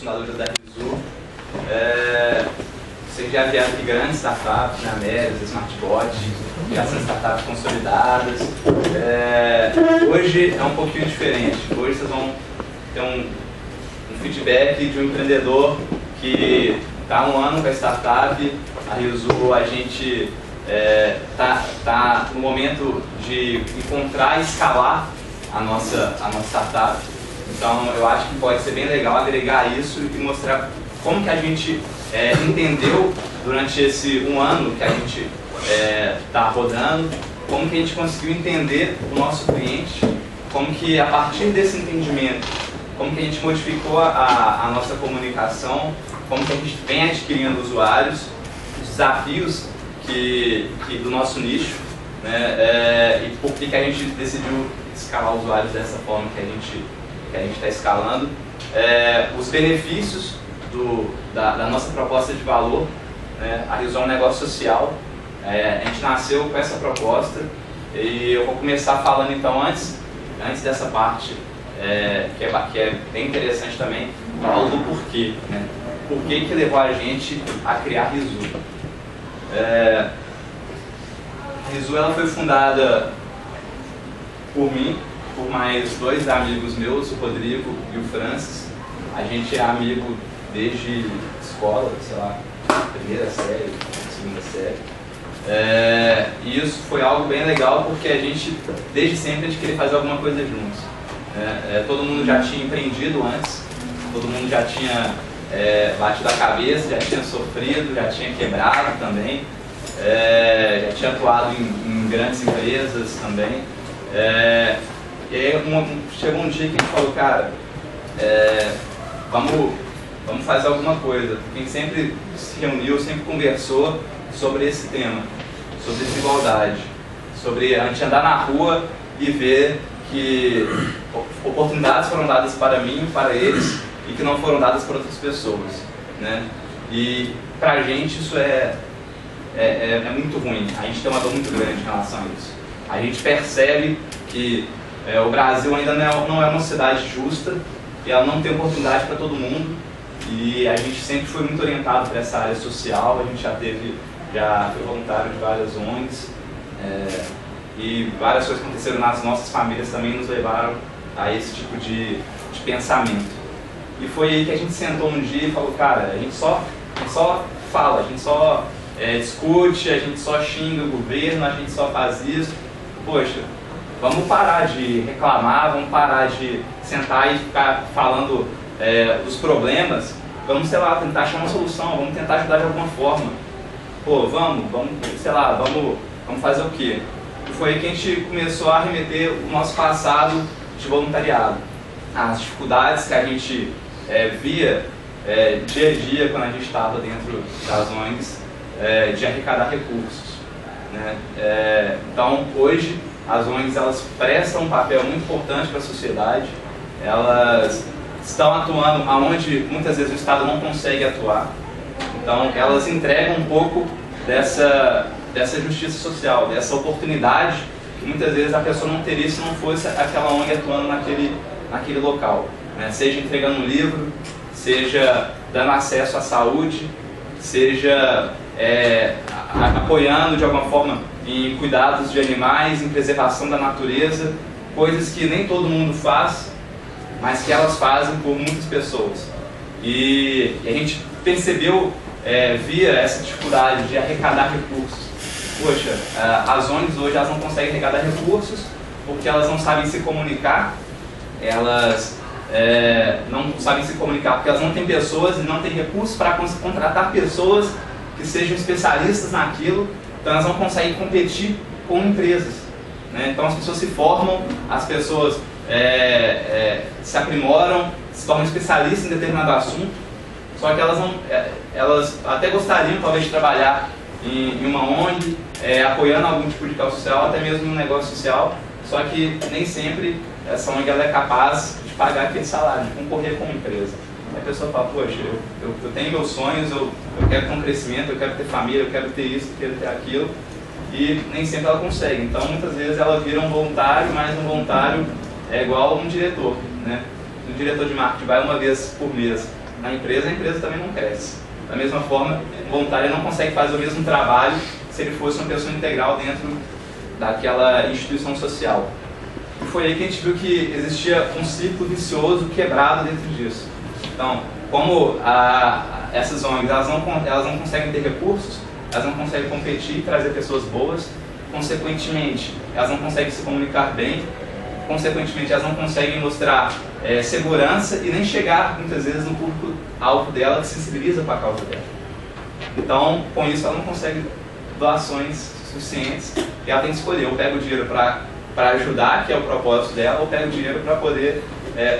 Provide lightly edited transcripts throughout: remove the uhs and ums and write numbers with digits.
fundadores da Risu. Vocês já vieram aqui grandes startups, né, Amelis, Smartbot, já são startups consolidadas. Hoje é um pouquinho diferente. Hoje vocês vão ter um feedback de um empreendedor que está há 1 ano com a startup. A Risu, a gente tá no momento de encontrar e escalar a nossa startup. Então eu acho que pode ser bem legal agregar isso e mostrar como que a gente entendeu durante esse 1 ano que a gente está rodando, como que a gente conseguiu entender o nosso cliente, como que a partir desse entendimento, como que a gente modificou a nossa comunicação, como que a gente vem adquirindo usuários, os desafios do nosso nicho, né, e por que a gente decidiu escalar usuários dessa forma que a gente está escalando, os benefícios da nossa proposta de valor, né? A Risu é um negócio social, a gente nasceu com essa proposta e eu vou começar falando então antes dessa parte que é bem interessante também, falar do porquê, né? Por que levou a gente a criar a Risu. A Risu ela foi fundada por mim, por mais 2 amigos meus, o Rodrigo e o Francis. A gente é amigo desde escola, sei lá, 1ª série, 2ª série. E isso foi algo bem legal porque a gente, desde sempre, a gente queria fazer alguma coisa juntos. Todo mundo já tinha empreendido antes, todo mundo já tinha batido a cabeça, já tinha sofrido, já tinha quebrado também, já tinha atuado em grandes empresas também. E aí chegou um dia que a gente falou, cara, vamos fazer alguma coisa. A gente sempre se reuniu, sempre conversou sobre esse tema, sobre desigualdade, sobre a gente andar na rua e ver que oportunidades foram dadas para mim, para eles, e que não foram dadas para outras pessoas, né? E pra gente isso é muito ruim. A gente tem uma dor muito grande em relação a isso. A gente percebe que o Brasil ainda não é uma cidade justa e ela não tem oportunidade para todo mundo, e a gente sempre foi muito orientado para essa área social. A gente já foi voluntário de várias ONGs, e várias coisas que aconteceram nas nossas famílias também nos levaram a esse tipo de pensamento. E foi aí que a gente sentou um dia e falou, cara, a gente só fala, a gente só discute, a gente só xinga o governo, a gente só faz isso. Poxa, vamos parar de reclamar, vamos parar de sentar e ficar falando dos problemas, vamos, sei lá, tentar achar uma solução, vamos tentar ajudar de alguma forma. Pô, vamos, sei lá, vamos fazer o quê? E foi aí que a gente começou a remeter o nosso passado de voluntariado, as dificuldades que a gente via dia a dia quando a gente estava dentro das ONGs, de arrecadar recursos, né? Então, hoje, as ONGs elas prestam um papel muito importante para a sociedade, elas estão atuando aonde muitas vezes o Estado não consegue atuar, então elas entregam um pouco dessa justiça social, dessa oportunidade que muitas vezes a pessoa não teria se não fosse aquela ONG atuando naquele local, né? Seja entregando um livro, seja dando acesso à saúde, seja apoiando de alguma forma em cuidados de animais, em preservação da natureza, coisas que nem todo mundo faz, mas que elas fazem por muitas pessoas. E a gente percebeu, via essa dificuldade de arrecadar recursos. Poxa, as ONGs hoje elas não conseguem arrecadar recursos porque elas não sabem se comunicar, elas não sabem se comunicar porque elas não têm pessoas e não têm recursos para contratar pessoas que sejam especialistas naquilo, então elas não conseguem competir com empresas, né? Então as pessoas se formam, as pessoas se aprimoram, se tornam especialistas em determinado assunto, só que elas até gostariam talvez de trabalhar em uma ONG, apoiando algum tipo de causa social, até mesmo um negócio social, só que nem sempre essa ONG ela é capaz de pagar aquele salário, de concorrer com uma empresa. Aí a pessoa fala, poxa, eu tenho meus sonhos, eu quero ter um crescimento, eu quero ter família, eu quero ter isso, eu quero ter aquilo, e nem sempre ela consegue. Então muitas vezes ela vira um voluntário, mas um voluntário é igual um diretor, né? Um diretor de marketing vai uma vez por mês na empresa, a empresa também não cresce. Da mesma forma, o voluntário não consegue fazer o mesmo trabalho se ele fosse uma pessoa integral dentro daquela instituição social. E foi aí que a gente viu que existia um ciclo vicioso quebrado dentro disso. Então, como essas ONGs elas não conseguem ter recursos, elas não conseguem competir e trazer pessoas boas, consequentemente, elas não conseguem se comunicar bem, consequentemente, elas não conseguem mostrar segurança e nem chegar, muitas vezes, no público-alvo dela que sensibiliza para a causa dela. Então, com isso, ela não consegue doações suficientes e ela tem que escolher: ou pega o dinheiro para ajudar, que é o propósito dela, ou pega o dinheiro para poder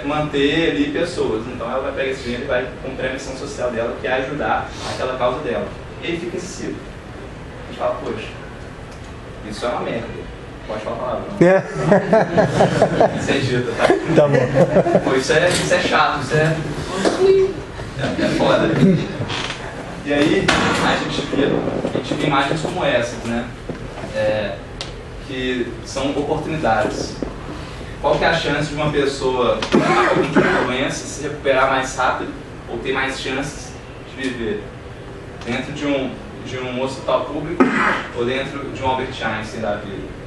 manter ali pessoas. Então, ela vai pegar esse dinheiro e vai cumprir a missão social dela, que é ajudar aquela causa dela. E aí fica esse ciclo. A gente fala: poxa, isso é uma merda. Pode falar a palavra, não? Isso é dito, tá? Tá bom. Pô, isso é chato, isso é foda. E aí, a gente vê imagens como essas, né? Que são oportunidades. Qual que é a chance de uma pessoa com algum tipo de doença se recuperar mais rápido ou ter mais chances de viver? Dentro de um hospital público ou dentro de um Albert Einstein da vida?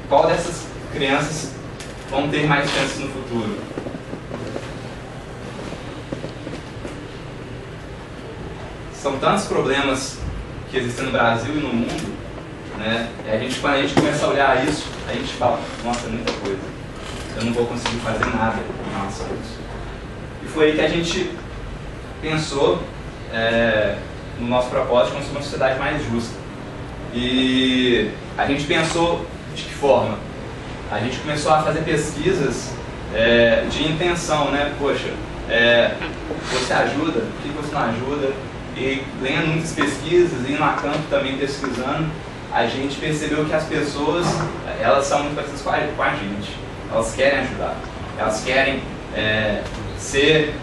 Qual dessas crianças vão ter mais chances no futuro? São tantos problemas que existem no Brasil e no mundo, né? E quando a gente começa a olhar isso, a gente fala: nossa, é muita coisa. Eu não vou conseguir fazer nada em relação a isso. E foi aí que a gente pensou no nosso propósito de construir uma sociedade mais justa. E a gente pensou de que forma? A gente começou a fazer pesquisas de intenção, né? Poxa, você ajuda? Por que você não ajuda? E lendo muitas pesquisas, indo a campo também pesquisando, a gente percebeu que as pessoas, elas são muito parecidas com a gente. Elas querem ajudar. Elas querem ser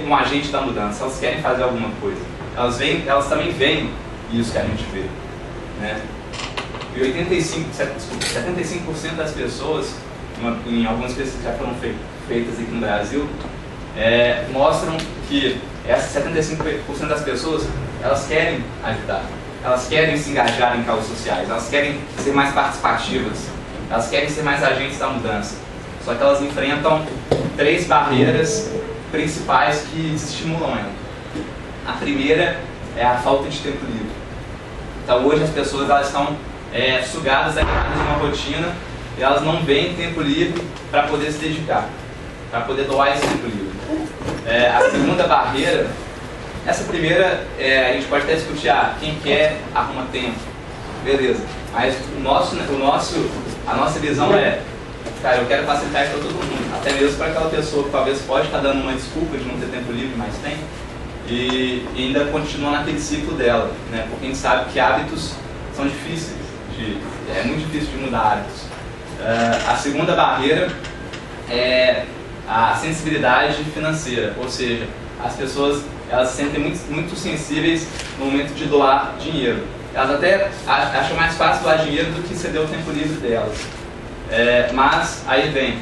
um agente da mudança. Elas querem fazer alguma coisa. Elas também veem isso que a gente vê, né? E 75% das pessoas, em algumas pesquisas que já foram feitas aqui no Brasil, mostram que essas 75% das pessoas, elas querem ajudar, elas querem se engajar em causas sociais, elas querem ser mais participativas, elas querem ser mais agentes da mudança. Só que elas enfrentam 3 barreiras principais que estimulam ela. A primeira é a falta de tempo livre. Então hoje as pessoas elas estão sugadas de uma rotina e elas não veem tempo livre para poder se dedicar, para poder doar esse tempo livre. A segunda barreira, essa primeira a gente pode até discutir: quem quer arruma tempo, beleza, mas a nossa visão cara, eu quero facilitar isso para todo mundo, até mesmo para aquela pessoa que talvez pode estar dando uma desculpa de não ter tempo livre, mas tem, e ainda continua naquele ciclo dela, né? Porque a gente sabe que hábitos são difíceis, é muito difícil de mudar hábitos. A segunda barreira é a sensibilidade financeira, ou seja, as pessoas elas se sentem muito sensíveis no momento de doar dinheiro. Elas até acham mais fácil doar dinheiro do que ceder o tempo livre delas. Mas aí vem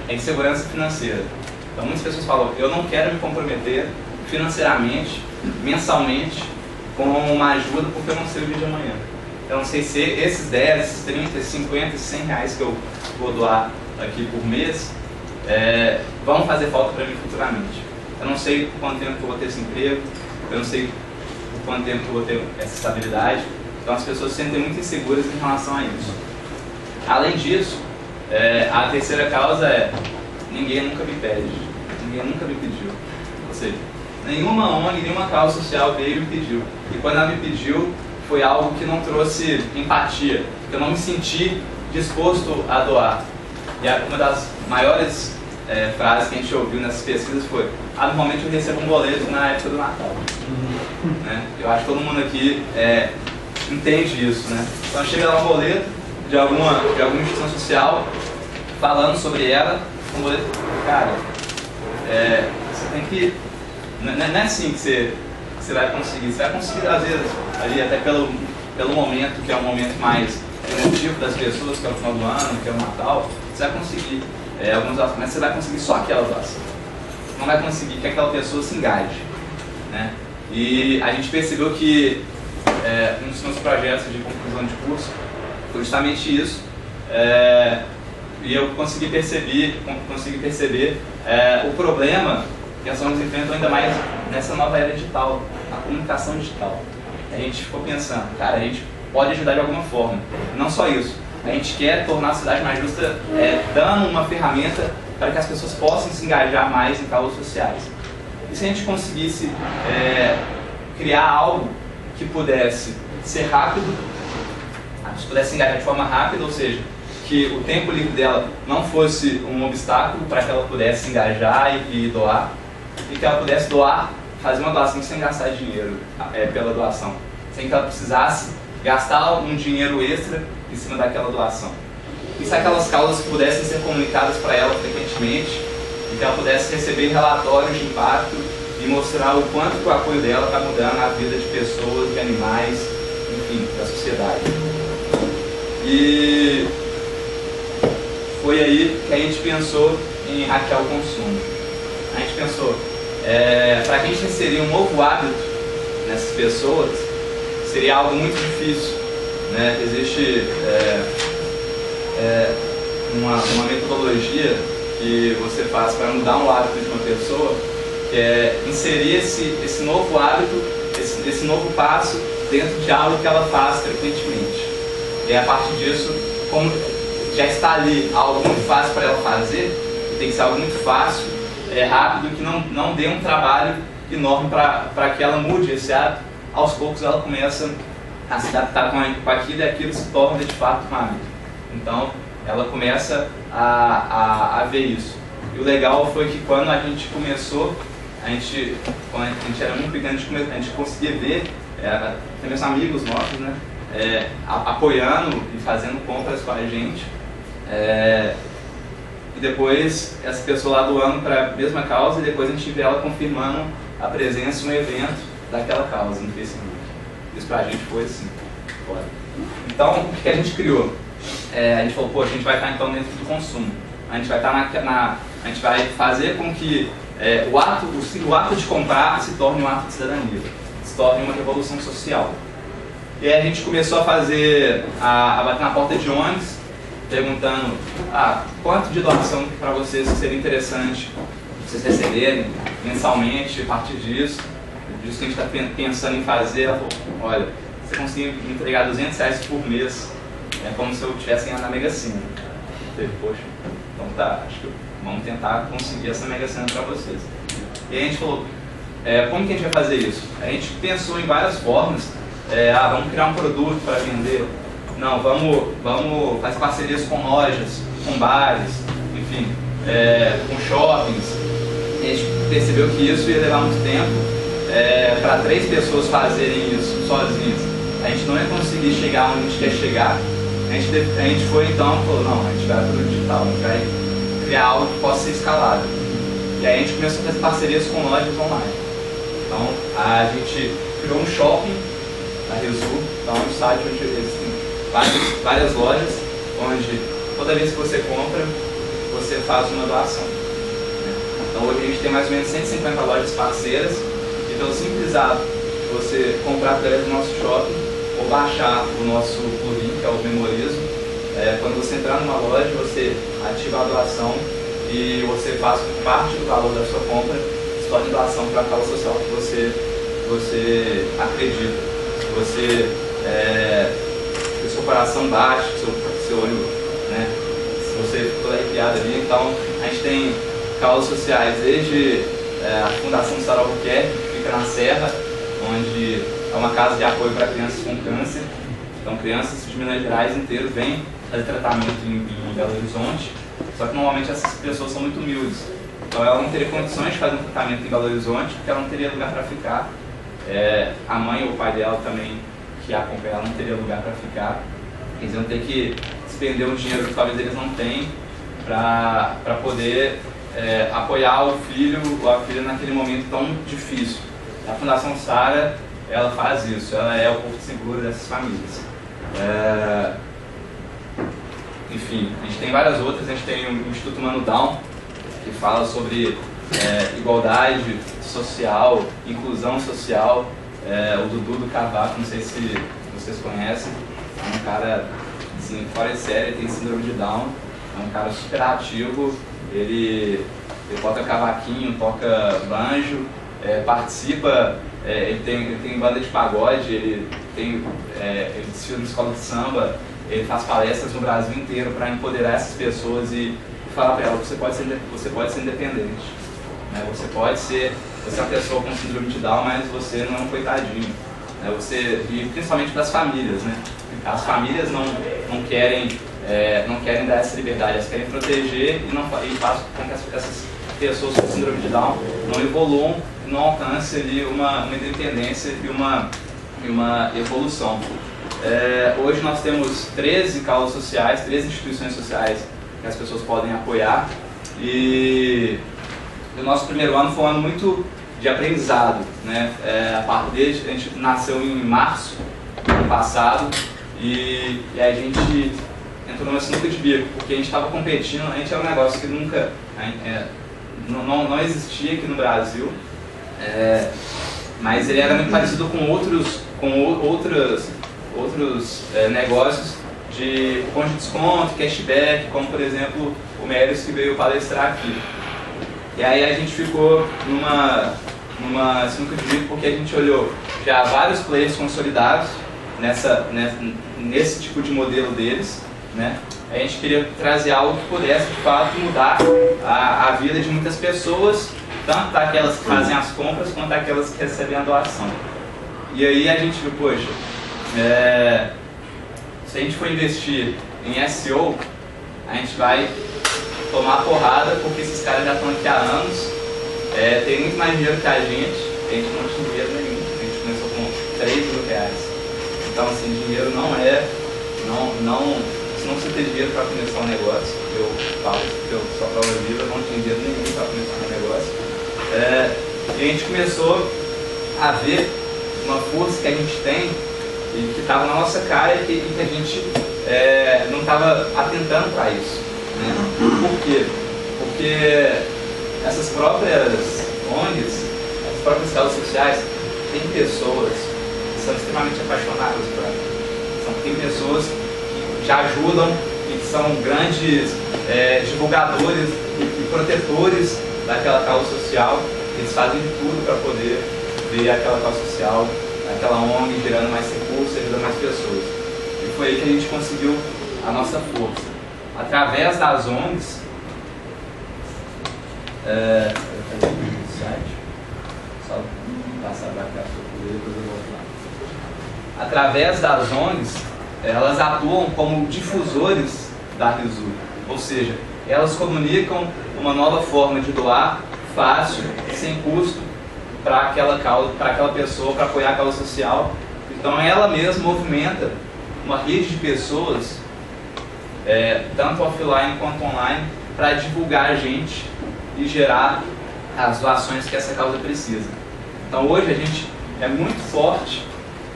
a insegurança financeira. Então muitas pessoas falam: eu não quero me comprometer financeiramente, mensalmente, com uma ajuda porque eu não sei o dia de amanhã. Eu não sei se esses 10, esses 30, esses 50, esses 100 reais que eu vou doar aqui por mês vão fazer falta para mim futuramente. Eu não sei por quanto tempo eu vou ter esse emprego, eu não sei por quanto tempo eu vou ter essa estabilidade. Então as pessoas se sentem muito inseguras em relação a isso. Além disso, a terceira causa é: ninguém nunca me pede, ninguém nunca me pediu. Ou seja, nenhuma ONG, nenhuma causa social veio e me pediu. E quando ela me pediu, foi algo que não trouxe empatia, que eu não me senti disposto a doar. E uma das maiores frases que a gente ouviu nessas pesquisas foi: normalmente eu recebo um boleto na época do Natal. Né? Eu acho que todo mundo aqui entende isso, né? Então chega lá um boleto de alguma instituição social falando sobre ela, um boleto, cara, você tem que... Não é assim que você vai conseguir. Você vai conseguir, às vezes, ali até pelo momento, que é um momento mais emotivo das pessoas, que é o final do ano, que é o Natal, você vai conseguir. algumas doações, mas você vai conseguir só aquela doação. Não vai conseguir que aquela pessoa se engaje, né? E a gente percebeu que um dos meus projetos de conclusão de curso foi justamente isso, e eu consegui perceber o problema que as ONGs enfrentam ainda mais nessa nova era digital, a comunicação digital. A gente ficou pensando, cara, a gente pode ajudar de alguma forma. Não só isso, a gente quer tornar a cidade mais justa dando uma ferramenta para que as pessoas possam se engajar mais em causas sociais. E se a gente conseguisse criar algo que pudesse ser rápido, a gente pudesse engajar de forma rápida, ou seja, que o tempo livre dela não fosse um obstáculo para que ela pudesse se engajar e doar, e que ela pudesse fazer uma doação sem gastar dinheiro pela doação, sem que ela precisasse gastar um dinheiro extra em cima daquela doação. E se aquelas causas pudessem ser comunicadas para ela frequentemente, e que ela pudesse receber relatórios de impacto e mostrar o quanto que o apoio dela está mudando a vida de pessoas, de animais, enfim, da sociedade. E foi aí que a gente pensou em hackear o consumo. A gente pensou, para que a gente inserir um novo hábito nessas pessoas, seria algo muito difícil, né? Existe uma metodologia que você faz para mudar um hábito de uma pessoa, que é inserir esse novo hábito, esse novo passo dentro de algo que ela faz frequentemente. E a partir disso, como já está ali algo muito fácil para ela fazer, tem que ser algo muito fácil, rápido, que não dê um trabalho enorme para que ela mude esse hábito. Aos poucos ela começa a se adaptar com aquilo, e aquilo se torna de fato um hábito. Então ela começa a ver isso. E o legal foi que quando a gente começou, quando a gente era muito pequeno, a gente conseguia ver tem meus amigos nossos, né, apoiando e fazendo compras com a gente. E depois essa pessoa lá doando para a mesma causa, e depois a gente vê ela confirmando a presença em um evento daquela causa no Facebook. Isso pra gente foi assim. Então, o que a gente criou? A gente falou, a gente vai estar então dentro do consumo. A gente vai estar a gente vai fazer com que o ato de comprar se torne um ato de cidadania, se torne uma revolução social. E aí a gente começou a fazer, a bater na porta de ONGs, perguntando quanto de doação para vocês seria interessante vocês receberem mensalmente a partir disso que a gente está pensando em fazer. Ela falou, olha, você conseguir entregar R$200 por mês, é como se eu tivesse ganhado na Mega Sena. Eu falei, poxa, então tá, acho que vamos tentar conseguir essa Mega Sena para vocês. E aí a gente falou, como que a gente vai fazer isso? A gente pensou em várias formas. Vamos criar um produto para vender. Não, vamos fazer parcerias com lojas, com bares, enfim, com shoppings. A gente percebeu que isso ia levar muito tempo. Para 3 pessoas fazerem isso sozinhas, a gente não ia conseguir chegar onde a gente quer chegar. A gente foi então, falou, não, a gente vai para o digital, a gente vai criar algo que possa ser escalado. E aí a gente começou a fazer parcerias com lojas online. Então a gente criou um shopping na Resul, então um site onde existem várias lojas, onde toda vez que você compra, você faz uma doação. Então hoje a gente tem mais ou menos 150 lojas parceiras, e pelo simples ato de você comprar através do nosso shopping ou baixar o nosso plugin, que é o Memorizo, quando você entrar numa loja, você ativa a doação e você faz parte do valor da sua compra, se torna doação para a causa social que você acredita. Se o seu coração bate, se seu olho, né, se você ficou arrepiado ali. Então a gente tem causas sociais desde a Fundação Sarah Albuquerque, que fica na Serra, onde é uma casa de apoio para crianças com câncer. Então crianças de Minas Gerais inteiro vêm fazer tratamento em Belo Horizonte, só que normalmente essas pessoas são muito humildes. Então ela não teria condições de fazer um tratamento em Belo Horizonte, porque ela não teria lugar para ficar. A mãe ou o pai dela também, que acompanha ela, não teria lugar para ficar. Eles iam ter que despender um dinheiro que talvez eles não têm para poder apoiar o filho ou a filha naquele momento tão difícil. A Fundação Sarah, ela faz isso, ela é o porto seguro dessas famílias. enfim, a gente tem várias outras. A gente tem o Instituto Mano Down, que fala sobre igualdade social, inclusão social. O Dudu do Cavaco, não sei se vocês conhecem, é um cara assim, fora de série, tem síndrome de Down, é um cara super ativo, ele toca cavaquinho, toca banjo, participa, ele tem banda de pagode, ele desfila na escola de samba, ele faz palestras no Brasil inteiro para empoderar essas pessoas e falar para elas: você pode ser independente, né? Você é uma pessoa com síndrome de Down, mas você não é um coitadinho, né? E principalmente para as famílias, né? As famílias não querem dar essa liberdade, elas querem proteger e faz com que essas pessoas com síndrome de Down não evoluam, não alcancem ali uma independência e uma evolução. Hoje nós temos 13 causas sociais, 13 instituições sociais que as pessoas podem apoiar, e o nosso primeiro ano foi um ano muito de aprendizado, né? A gente nasceu em março do ano passado e a gente entrou numa sinuca de bico, porque a gente estava competindo. A gente era um negócio que nunca não existia aqui no Brasil, mas ele era muito parecido com outros negócios de cupom de desconto, cashback, como por exemplo o Mérios, que veio palestrar aqui. E aí a gente ficou numa sinuca de bico, porque a gente olhou já vários players consolidados nesse tipo de modelo deles, né? A gente queria trazer algo que pudesse de fato mudar a vida de muitas pessoas, tanto daquelas que fazem as compras quanto daquelas que recebem a doação. E aí a gente viu, poxa, se a gente for investir em SEO, a gente vai tomar porrada, porque esses caras já estão aqui há anos, tem muito mais dinheiro que a gente não tinha dinheiro nenhum, a gente começou com 3 mil reais. Então assim, dinheiro você não precisa ter dinheiro para começar um negócio. Eu falo que eu sou prova viva, eu não tinha dinheiro nenhum para começar um negócio. E a gente começou a ver uma força que a gente tem e que estava na nossa cara e que a gente não estava atentando para isso, né? Por quê? Porque essas próprias ONGs, as próprias causas sociais, tem pessoas que são extremamente apaixonadas por elas. Tem pessoas que já ajudam e que são grandes divulgadores e protetores daquela causa social. Eles fazem de tudo para poder ver aquela causa social, aquela ONG gerando mais recursos, ajudando mais pessoas. E foi aí que a gente conseguiu a nossa força. Através das ONGs, só passar para cá, depois eu volto lá. Através das ONGs, elas atuam como difusores da RISU, ou seja, elas comunicam uma nova forma de doar, fácil, sem custo, para aquela causa, para aquela pessoa, para apoiar a causa social. Então ela mesma movimenta uma rede de pessoas, tanto offline quanto online, para divulgar a gente e gerar as doações que essa causa precisa. Então hoje a gente é muito forte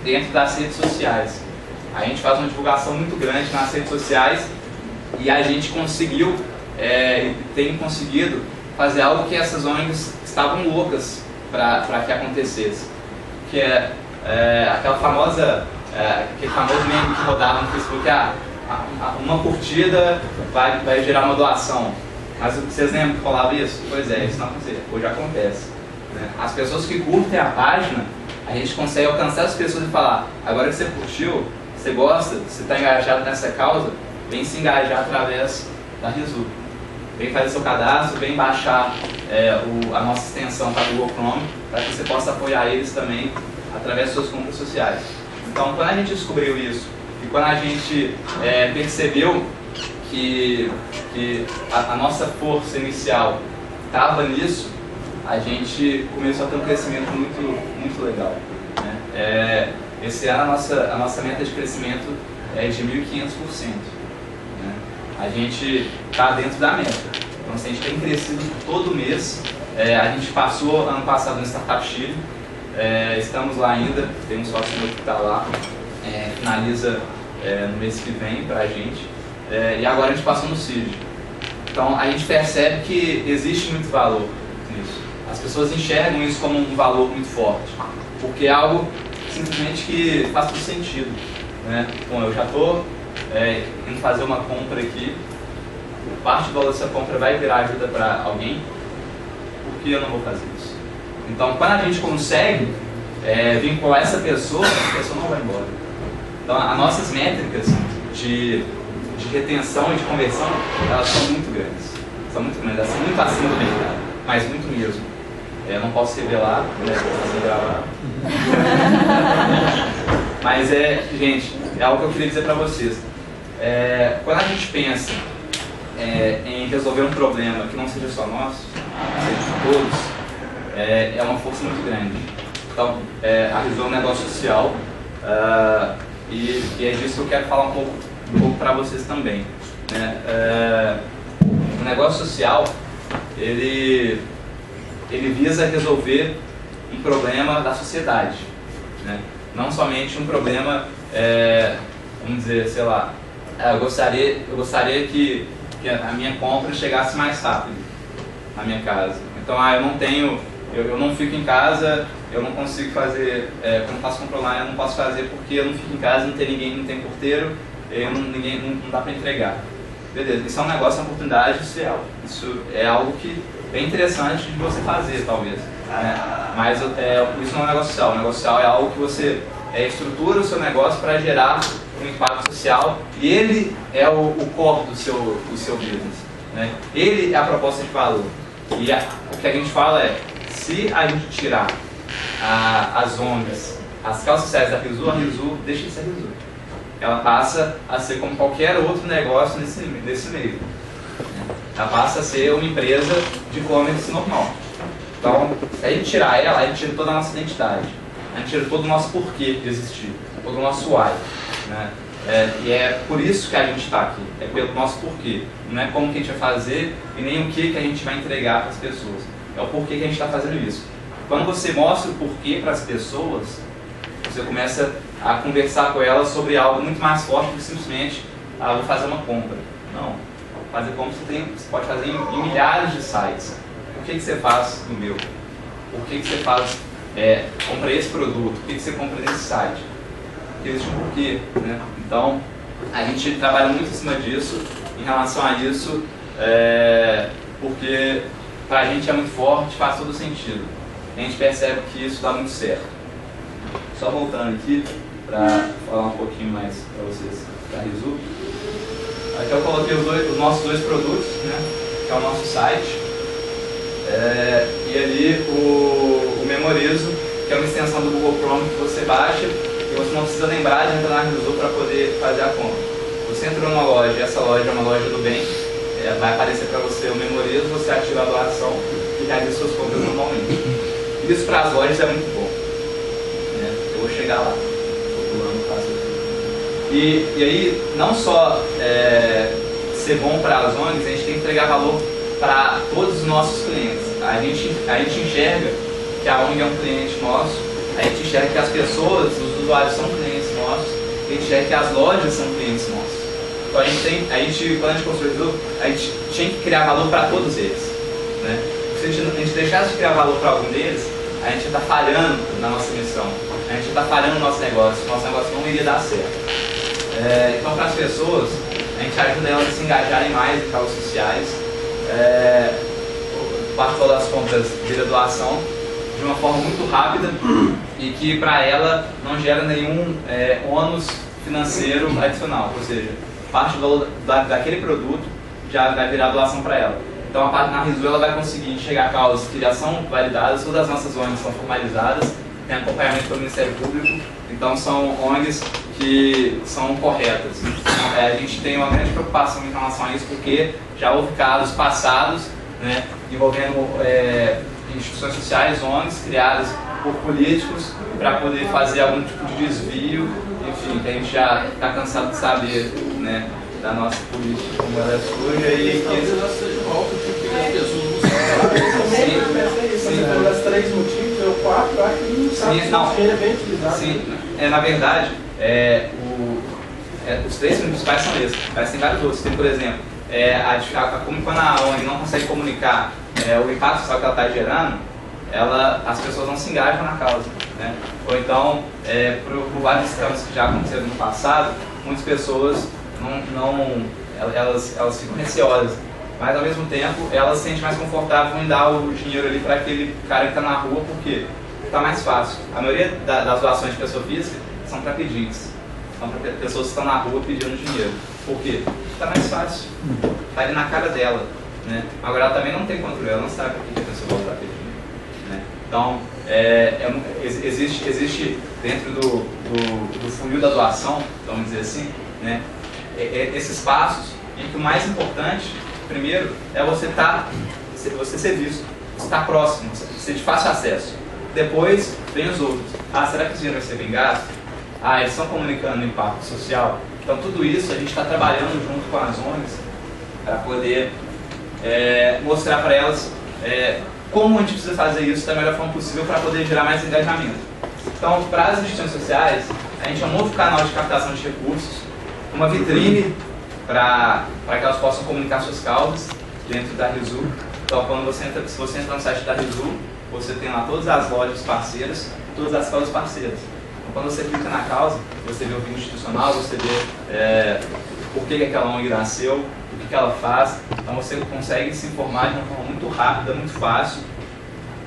dentro das redes sociais. A gente faz uma divulgação muito grande nas redes sociais e a gente conseguiu, tem conseguido fazer algo que essas ONGs estavam loucas para que acontecesse, que é aquele famoso meme que rodava no Facebook: uma curtida vai gerar uma doação. Mas vocês lembram que falava isso? Pois é, isso não acontece, hoje acontece, né? As pessoas que curtem a página, a gente consegue alcançar as pessoas e falar: agora que você curtiu, você gosta, você está engajado nessa causa, vem se engajar através da RISU. Vem fazer seu cadastro, vem baixar a nossa extensão para o Google Chrome, para que você possa apoiar eles também através de suas compras sociais. Então, quando a gente descobriu isso e quando a gente percebeu que a nossa força inicial estava nisso, a gente começou a ter um crescimento muito legal, né? Esse ano a nossa meta de crescimento é de 1.500%. Né? A gente está dentro da meta. Então, assim, a gente tem crescido todo mês. A gente passou ano passado no Startup Chile. Estamos lá ainda, tem um sócio novo que está lá. Finaliza no mês que vem para a gente. e agora a gente passou no CID. Então a gente percebe que existe muito valor nisso. As pessoas enxergam isso como um valor muito forte, porque é algo simplesmente que faz todo sentido, né? Bom, eu já estou indo fazer uma compra aqui, parte do valor dessa compra vai virar ajuda para alguém, por que eu não vou fazer isso? Então, quando a gente consegue vincular essa pessoa, a pessoa não vai embora. Então, as nossas métricas de retenção e de conversão, elas são muito grandes. Elas são muito acima do mercado, mas muito mesmo. Eu não posso revelar, né? Posso gravar. Mas gente, é algo que eu queria dizer para vocês. Quando a gente pensa em resolver um problema que não seja só nosso, seja de todos, é uma força muito grande. Então, a Rizul é um negócio social, e é disso que eu quero falar um pouco para vocês também, né? O negócio social, ele visa resolver um problema da sociedade, né? Não somente um problema, vamos dizer, sei lá, eu gostaria que a minha compra chegasse mais rápido na minha casa. Então, eu não fico em casa, eu não consigo fazer, quando faço compra online eu não posso fazer porque eu não fico em casa, não tem ninguém, não tem porteiro, não dá para entregar. Beleza, isso é um negócio, uma oportunidade social. Isso é algo que é interessante de você fazer, talvez, né? Mas isso não é um negócio social. O negócio social é algo que você estrutura o seu negócio para gerar um impacto social, e ele é o core do seu business, né? Ele é a proposta de valor. E o que a gente fala se a gente tirar as ONGs, as causas sociais da Rizul, a Rizul deixa de ser Rizul. Ela passa a ser como qualquer outro negócio nesse meio. Ela passa a ser uma empresa de e-commerce normal. Então, se a gente tirar ela, a gente tira toda a nossa identidade. A gente tira todo o nosso porquê de existir, todo o nosso why, né? E é por isso que a gente está aqui, é pelo nosso porquê. Não é como que a gente vai fazer e nem o que a gente vai entregar para as pessoas. É o porquê que a gente está fazendo isso. Quando você mostra o porquê para as pessoas, você começa a conversar com elas sobre algo muito mais forte do que simplesmente vou fazer uma compra. Não, fazer compra você pode fazer em milhares de sites. Por que você faz no meu? Por que você faz, compra esse produto? Por que você compra nesse site? Porque existe um porquê, né? Então, a gente trabalha muito em cima disso, em relação a isso, porque para a gente é muito forte, faz todo sentido. A gente percebe que isso dá muito certo. Só voltando aqui, para falar um pouquinho mais para vocês da Rizul. Aqui eu coloquei os nossos dois produtos, né? Que é o nosso site. E ali o Memorizo, que é uma extensão do Google Chrome que você baixa e você não precisa lembrar de entrar na Rizul para poder fazer a compra. Você entrou numa loja e essa loja é uma loja do bem, vai aparecer para você o Memorizo, você ativa a doação e realiza suas compras normalmente. Isso para as lojas é muito bom, né? Eu vou chegar lá, estou pulando, faço aqui. E aí, não só ser bom para as ONGs, a gente tem que entregar valor para todos os nossos clientes. A gente enxerga que a ONG é um cliente nosso, a gente enxerga que as pessoas, os usuários são clientes nossos, a gente enxerga que as lojas são clientes nossos. Então quando a gente construiu, a gente tinha que criar valor para todos eles, né? Se a gente deixasse de criar valor para algum deles, a gente está falhando na nossa missão, a gente está falhando no nosso negócio não iria dar certo. Então, para as pessoas, a gente ajuda elas a se engajarem mais em causas sociais. Parte das compras vira doação de uma forma muito rápida e que para ela não gera nenhum ônus financeiro adicional, ou seja, parte do valor daquele produto já vai virar doação para ela. Então a parte na Rizul ela vai conseguir enxergar causas que já são validadas, todas as nossas ONGs são formalizadas, tem acompanhamento pelo Ministério Público, então são ONGs que são corretas. Então, a gente tem uma grande preocupação em relação a isso, porque já houve casos passados, né, envolvendo instituições sociais, ONGs, criadas por políticos para poder fazer algum tipo de desvio, enfim, que a gente já está cansado de saber, né, da nossa política, como ela é suja e que... Sim, das três motivos, ou quatro, acho que não sabe se é bem utilizado. Sim, na verdade, os três principais são esses, mas tem vários outros. Tem, por exemplo, quando a ONG não consegue comunicar o impacto social que ela está gerando, as pessoas não se engajam na causa, né? Ou então, por vários casos que já aconteceram no passado, muitas pessoas elas ficam receosas, mas ao mesmo tempo elas se sentem mais confortáveis em dar o dinheiro ali para aquele cara que está na rua, porque está mais fácil. A maioria das doações de pessoa física são para pedintes, são para pessoas que estão na rua pedindo dinheiro. Por quê? Está mais fácil, está ali na cara dela, né? Agora ela também não tem controle, ela não sabe por que a pessoa vai pedir dinheiro, né? Então, existe dentro do funil da doação, vamos dizer assim, né, esses passos, em que o mais importante, primeiro, é você ser visto, estar próximo, ser de fácil acesso. Depois, vem os outros. Será que esse dinheiro vai ser bem gasto? Eles estão comunicando o impacto social. Então, tudo isso a gente está trabalhando junto com as ONGs para poder mostrar para elas como a gente precisa fazer isso da melhor forma possível para poder gerar mais engajamento. Então, para as instituições sociais, a gente é um novo canal de captação de recursos, uma vitrine para que elas possam comunicar suas causas dentro da RISU. Então, se você entra no site da RISU, você tem lá todas as lojas parceiras, todas as causas parceiras. Então, quando você clica na causa, você vê o vínculo institucional, você vê por que aquela ONG nasceu, o que ela faz. Então, você consegue se informar de uma forma muito rápida, muito fácil,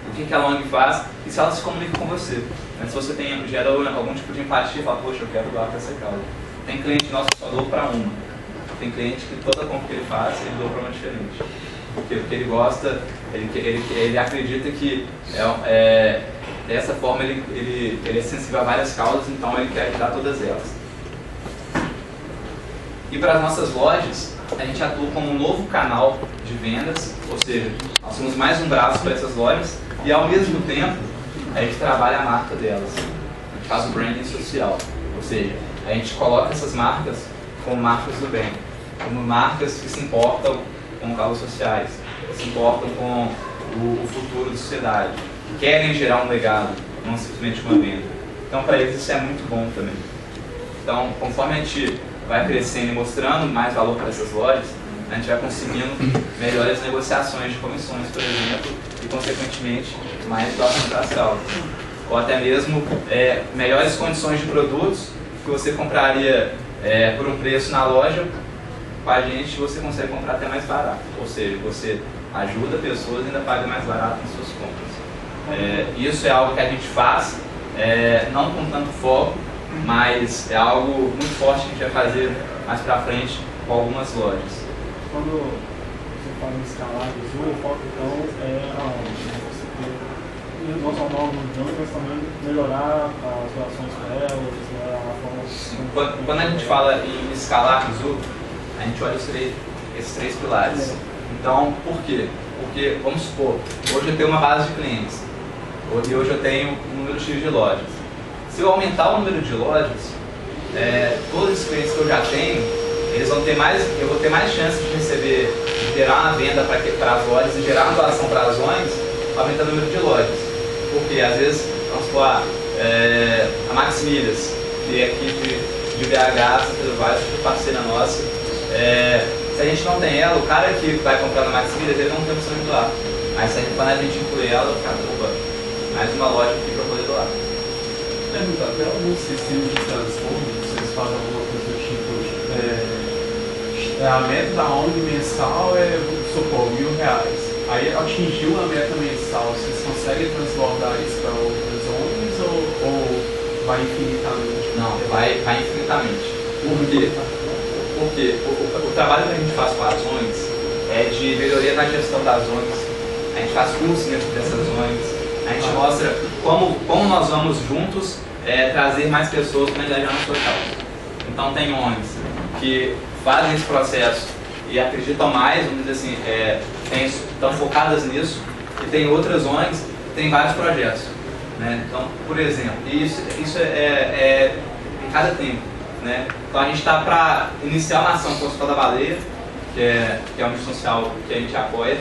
o que aquela ONG faz e se ela se comunica com você. Se você gera algum tipo de empatia, fala, poxa, eu quero doar para essa causa. Tem cliente nosso que só doa para uma. Tem cliente que toda compra que ele faz, ele doa para uma diferente. Porque ele gosta, ele acredita que dessa forma ele é sensível a várias causas, então ele quer ajudar todas elas. E para as nossas lojas, a gente atua como um novo canal de vendas, ou seja, nós somos mais um braço para essas lojas e ao mesmo tempo a gente trabalha a marca delas. A gente faz o branding social, ou seja, a gente coloca essas marcas como marcas do bem, como marcas que se importam com causas sociais, que se importam com o futuro da sociedade, que querem gerar um legado, não simplesmente uma venda. Então, para eles isso é muito bom também. Então, conforme a gente vai crescendo e mostrando mais valor para essas lojas, a gente vai conseguindo melhores negociações de comissões, por exemplo, e, consequentemente, mais doação para as causas. Ou até mesmo melhores condições de produtos que você compraria por um preço na loja, com a gente você consegue comprar até mais barato. Ou seja, você ajuda pessoas e ainda paga mais barato nas suas compras. Isso é algo que a gente faz, não com tanto foco, mas é algo muito forte que a gente vai fazer mais para frente com algumas lojas. Quando você fala em escalar o foco então aonde? Você ter não só novos jogos, mas também melhorar as relações com elas, a forma... Quando a gente fala em escalar o Zoom, a gente olha esses três pilares. Então, por quê? Porque, vamos supor, hoje eu tenho uma base de clientes, e hoje eu tenho um número X de lojas. Se eu aumentar o número de lojas, todos os clientes que eu já tenho, eu vou ter mais chance de gerar uma venda para as lojas e gerar uma doação para as ONGs, aumentando o número de lojas. Porque às vezes, vamos supor, a Max Milhas, que é aqui de BH, parceira nossa, se a gente não tem ela, o cara que vai comprar na Max Milhas, ele não tem opção de doar. Mas quando a gente inclui ela, mais uma loja aqui para poder doar. Até alguns sistemas de transformo, vocês fazem alguma coisa do tipo, a meta da ONG mensal vamos supor, R$1.000. Aí atingiu a meta mensal, vocês conseguem transbordar isso para outras ONGs ou vai infinitamente? Não, vai infinitamente. Por quê? Porque o trabalho que a gente faz com as ONGs é de melhoria na gestão das ONGs. A gente faz cursos dentro dessas ONGs. A gente mostra como nós vamos juntos trazer mais pessoas para engajar na sua causa. Então tem ONGs que fazem esse processo e acreditam mais, vamos dizer assim, estão focadas nisso, e tem outras ONGs que têm vários projetos. Né? Então, por exemplo, isso é em cada tempo. Né? Então a gente está para iniciar uma ação com o Hospital da Baleia, que é uma instituição social que a gente apoia,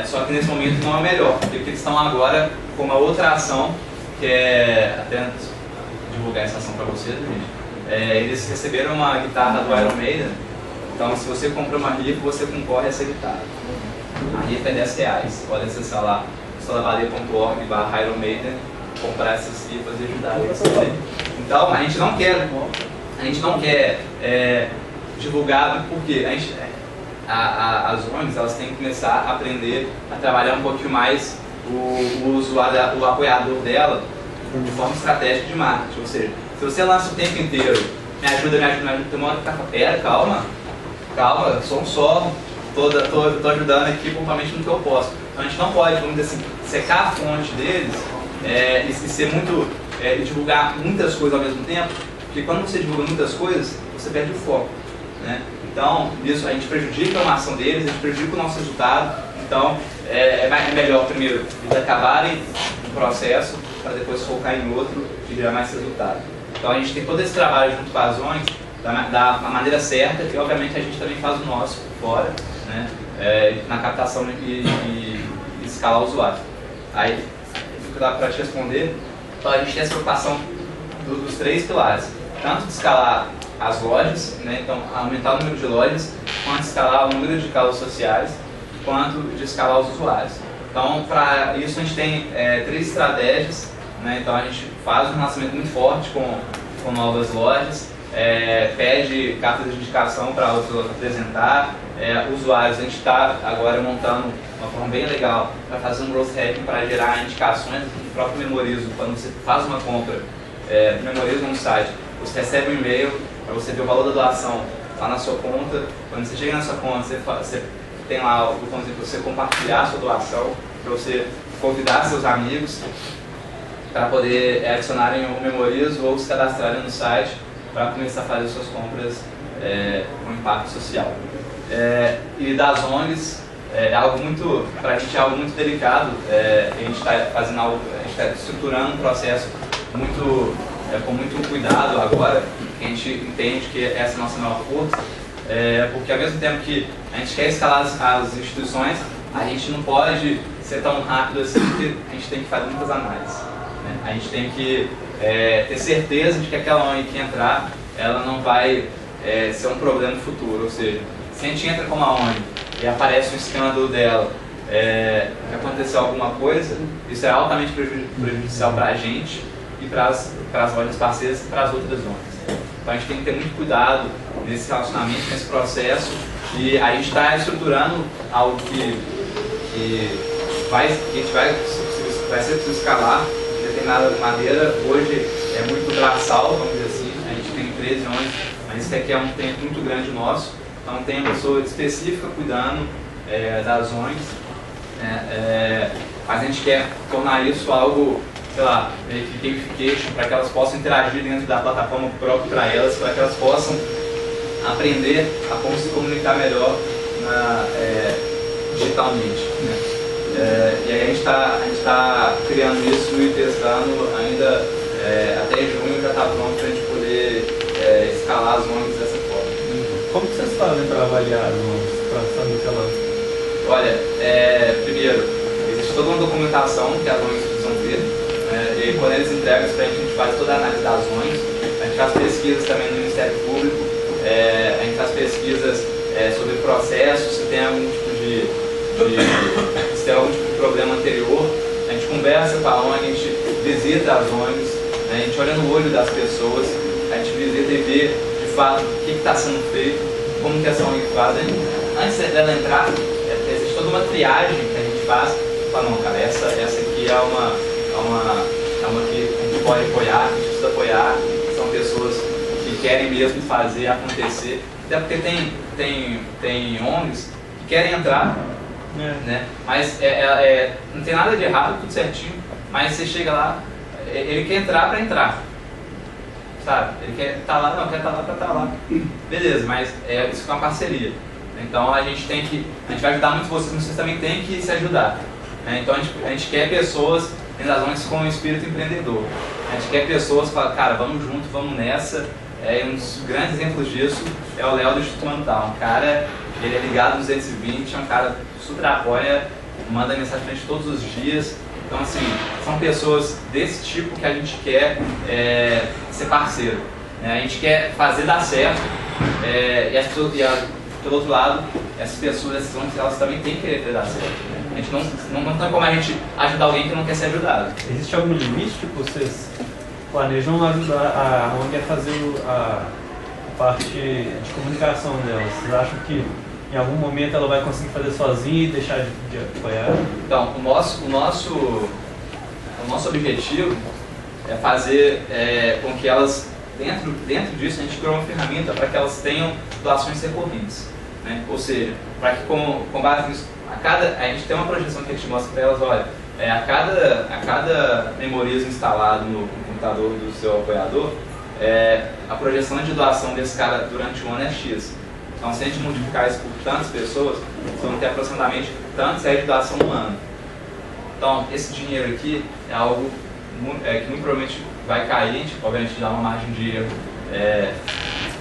só que nesse momento não é o melhor, porque eles estão agora com uma outra ação, que é, até divulgar essa ação para vocês, gente, eles receberam uma guitarra do Iron Maiden, então se você compra uma rifa, você concorre a essa guitarra. A rifa é R$10, pode acessar lá, solavalia.org/Iron Maiden, comprar essas rifas e ajudar eles também. Então a gente não quer divulgar, porque as ONGs elas têm que começar a aprender a trabalhar um pouquinho mais o apoiador dela de forma estratégica de marketing. Ou seja, se você lança o tempo inteiro, me ajuda, tem uma hora que tá com pera, calma, sou um só, tô ajudando aqui pontualmente no que eu posso. Então a gente não pode, vamos dizer assim, secar a fonte deles e ser muito, divulgar muitas coisas ao mesmo tempo, porque quando você divulga muitas coisas, você perde o foco, né? Então, isso a gente prejudica a ação deles, a gente prejudica o nosso resultado. Então, é melhor primeiro eles acabarem um processo para depois focar em outro e gerar mais resultado. Então, a gente tem todo esse trabalho junto com as ONGs da maneira certa e, obviamente, a gente também faz o nosso fora, né? Na captação e escalar o usuário. Aí, para te responder, então, a gente tem essa preocupação dos 3 pilares, tanto de escalar as lojas, né? Então aumentar o número de lojas, quanto escalar o número de causas sociais, quanto de escalar os usuários. Então, para isso a gente tem 3 estratégias, né? Então a gente faz um relacionamento muito forte com novas lojas, pede cartas de indicação para outros apresentar, usuários. A gente está agora montando uma forma bem legal para fazer um growth hacking para gerar indicações no próprio Memorizo. Quando você faz uma compra no Memorizo no site, você recebe um e-mail para você ver o valor da doação lá na sua conta. Quando você chega na sua conta, você tem lá o botãozinho para você compartilhar a sua doação, para você convidar seus amigos para poder adicionarem o Memorizo ou se cadastrarem no site para começar a fazer suas compras com impacto social. E das ONGs, para a gente é algo muito delicado. A gente está fazendo algo, a gente está estruturando um processo com muito cuidado agora, que a gente entende que essa é a nossa maior força, porque ao mesmo tempo que a gente quer escalar as instituições, a gente não pode ser tão rápido assim, porque a gente tem que fazer muitas análises, né? A gente tem que ter certeza de que aquela ONG que entrar, ela não vai ser um problema no futuro. Ou seja, se a gente entra com uma ONG e aparece um escândalo dela, que aconteceu alguma coisa, isso é altamente prejudicial para a gente e para as lojas parceiras e para as outras ONGs. Então a gente tem que ter muito cuidado nesse relacionamento, nesse processo, e a gente está estruturando algo que a gente vai ser preciso escalar de determinada maneira. Hoje é muito braçal, vamos dizer assim, a gente tem 13 ONGs, mas isso aqui é um tempo muito grande nosso, então tem uma pessoa específica cuidando das ONGs, mas a gente quer tornar isso algo, sei lá, meio que gamification, para que elas possam interagir dentro da plataforma própria para elas, para que elas possam aprender a como se comunicar melhor digitalmente, né? E aí a gente está criando isso e testando ainda, até junho já está pronto para a gente poder escalar as ONGs dessa forma. Como que vocês fazem para avaliar as ONGs, para saber que elas... Olha, primeiro, existe toda uma documentação que as ONGs precisam ter, e quando eles entregam isso para a gente faz toda a análise das ONGs, a gente faz pesquisas também no Ministério Público, a gente faz pesquisas sobre processos, se tem algum tipo se tem algum tipo de problema anterior, a gente conversa com a ONG, a gente visita as ONGs, né, a gente olha no olho das pessoas, a gente visita e vê de fato o que está sendo feito, como que essa ONG faz. Antes dela entrar, existe toda uma triagem que a gente faz, fala, não, cara, essa aqui é uma que a gente pode apoiar, que a gente precisa apoiar, são pessoas que querem mesmo fazer acontecer, até porque tem ONGs que querem entrar, né? Mas não tem nada de errado, tudo certinho, mas você chega lá, ele quer entrar para entrar, sabe? Ele quer estar lá, não, quer estar lá para estar lá, beleza, mas isso é uma parceria. Então a gente vai ajudar muito vocês, mas vocês também têm que se ajudar, né? Então a gente quer pessoas dentro das ONGs com um espírito empreendedor, a gente quer pessoas que falam, cara, vamos junto, vamos nessa. Um dos grandes exemplos disso é o Léo do Instituto Mantal, um cara, ele é ligado no 220, é um cara super apoia, manda mensagem pra gente todos os dias. Então assim, são pessoas desse tipo que a gente quer ser parceiro. né? A gente quer fazer dar certo, e as pessoas, pelo outro lado, essas pessoas, essas ONGs, elas também têm que querer dar certo. A gente não tem como a gente ajudar alguém que não quer ser ajudado. Existe algum limite? Tipo, vocês planejam ajudar a ONG a fazer a parte de comunicação dela? Vocês acham que em algum momento ela vai conseguir fazer sozinha e deixar de apoiar? Então, o nosso objetivo é fazer com que elas, dentro disso, a gente criou uma ferramenta para que elas tenham doações recorrentes, né? Ou seja, para que com base nisso, a gente tem uma projeção que a gente mostra para elas, olha, a cada memorismo instalado no computador do seu apoiador, a projeção de doação desse cara durante um ano é X. Então, se a gente multiplicar isso por tantas pessoas, você vai ter aproximadamente tantos reais de doação no ano. Então, esse dinheiro aqui é algo que muito provavelmente vai cair, a gente, obviamente, dá uma margem de erro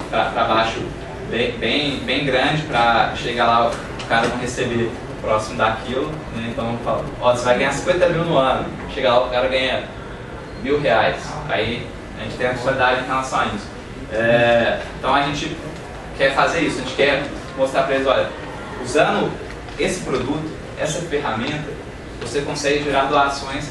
para baixo bem grande para chegar lá, o cara não receber próximo daquilo, né? Então, eu falo, ó, você vai ganhar 50 mil no ano, chega lá, o cara ganha R$1.000, aí a gente tem a responsabilidade em relação a isso. Então, a gente quer fazer isso, a gente quer mostrar para eles, olha, usando esse produto, essa ferramenta, você consegue gerar doações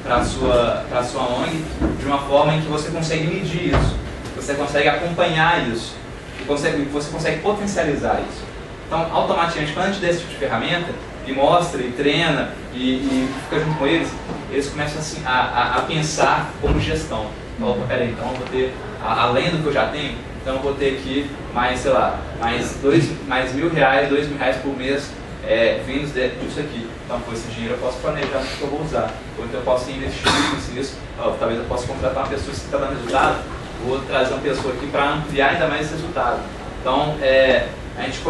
para a sua ONG de uma forma em que você consegue medir isso, você consegue acompanhar isso, e você consegue potencializar isso. Então, automaticamente, quando a gente dá esse tipo de ferramenta, e mostra, e treina, e fica junto com eles começam assim, a pensar como gestão. Então, peraí, então eu vou ter, além do que eu já tenho, então eu vou ter aqui mais, sei lá, mais R$1.000, R$2.000 por mês vindos disso aqui. Então, com esse dinheiro eu posso planejar o que eu vou usar. Ou então eu posso investir nisso. Talvez eu possa contratar uma pessoa que está dando resultado, vou trazer uma pessoa aqui para ampliar ainda mais esse resultado. Então, a gente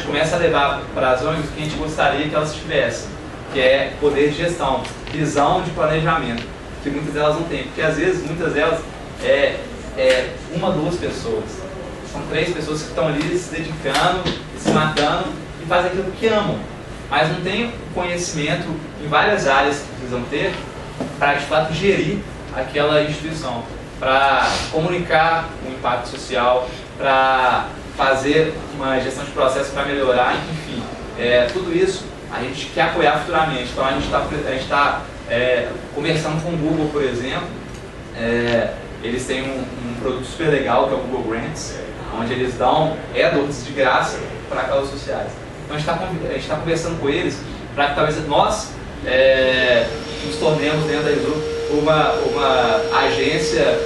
começa a levar para as ONGs o que a gente gostaria que elas tivessem, que é poder de gestão, visão de planejamento, que muitas delas não têm. Porque às vezes, muitas delas, uma, duas pessoas. São 3 pessoas que estão ali se dedicando, se matando e fazem aquilo que amam. Mas não tem conhecimento em várias áreas que precisam ter para, de fato, gerir aquela instituição, para comunicar o impacto social, para fazer uma gestão de processo para melhorar, enfim. Tudo isso a gente quer apoiar futuramente. Então, a gente está conversando com o Google, por exemplo. Eles têm um produto super legal, que é o Google Grants, onde eles dão AdWords de graça para causas sociais. Então, a gente está conversando com eles para que talvez nós nos tornemos dentro da Exu uma agência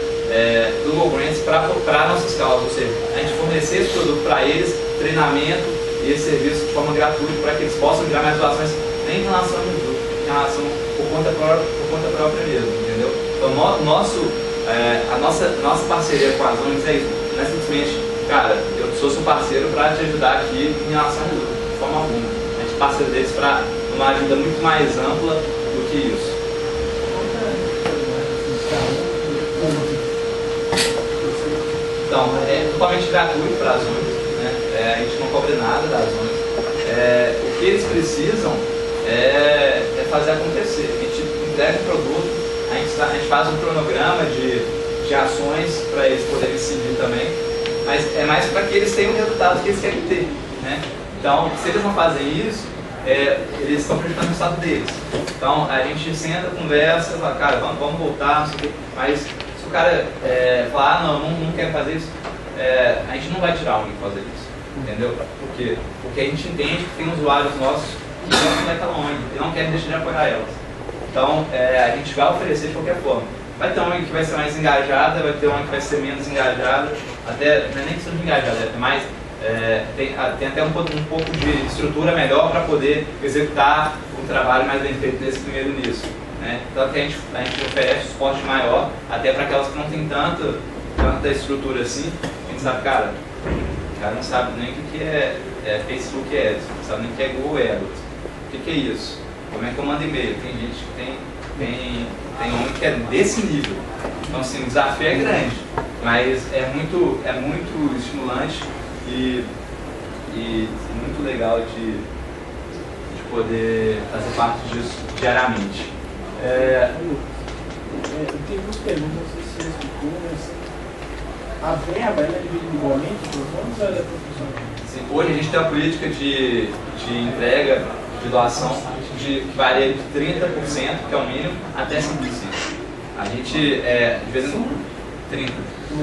do Google Grants para nossas causas, ou seja, a gente fornecer esse produto para eles, treinamento e esse serviço de forma gratuita para que eles possam gerar mais doações nem em relação ao Exu, em relação por conta própria mesmo, entendeu? Então, a nossa parceria com as ONGs é isso, não é simplesmente, cara, eu sou seu parceiro para te ajudar aqui em relação ao Exu, de forma alguma. A gente é parceiro deles para uma ajuda muito mais ampla do que isso. Então, é totalmente gratuito para as ONGs, né? A gente não cobra nada das ONGs. O que eles precisam é fazer acontecer. A gente entrega um produto, a gente faz um cronograma de ações para eles poderem seguir também, mas é mais para que eles tenham o resultado que eles querem ter, né? Então, se eles não fazem isso, eles estão prejudicando o resultado deles. Então, a gente senta, conversa, fala, cara, vamos voltar, não sei o quê, mas se o cara falar, não quero fazer isso, a gente não vai tirar alguém fazer isso, entendeu? Por quê? Porque a gente entende que tem usuários nossos que gostam daquela ONG e não querem deixar de apoiar elas. Então, a gente vai oferecer de qualquer forma. Vai ter uma ONG que vai ser mais engajada, vai ter uma que vai ser menos engajada, até, não é nem questão de engajada, mas tem até um pouco de estrutura melhor para poder executar um trabalho mais bem feito nesse primeiro início, né? Então, que a gente oferece suporte maior, até para aquelas que não tem tanta estrutura assim. A gente sabe, cara, o cara não sabe nem o que é Facebook Ads, não sabe nem o que é Google AdWords. O que é isso? Como é que eu mando e-mail? Tem gente que tem ONG que é desse nível. Então, assim, o desafio é grande, mas é muito estimulante e muito legal de poder fazer parte disso diariamente. Eu tenho duas perguntas, não sei se você explicou, mas a verba é dividida igualmente para os anos ou ela é proporcional? Sim, hoje a gente tem uma política de entrega, de doação, que varia de 30%, que é o mínimo, até 5%. A gente, de vez em quando, 30%.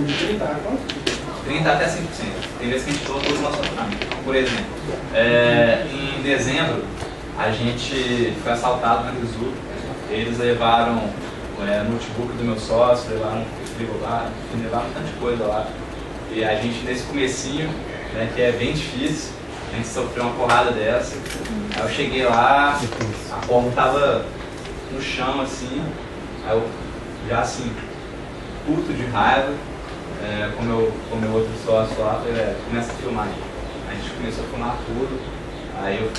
De 30 a quanto? 30% até 5%. Tem vezes que a gente doa todo o nosso orçamento. Por exemplo, em dezembro, a gente foi assaltado na Risu. Eles levaram notebook do meu sócio, levaram frigobar, levaram um tanto de coisa lá. E a gente, nesse comecinho, né, que é bem difícil, a gente sofreu uma porrada dessa. Aí eu cheguei lá, a porta estava no chão, assim, aí eu já assim, puto de raiva, com o meu outro sócio lá, falei, começa a filmar. A gente começou a filmar tudo, aí eu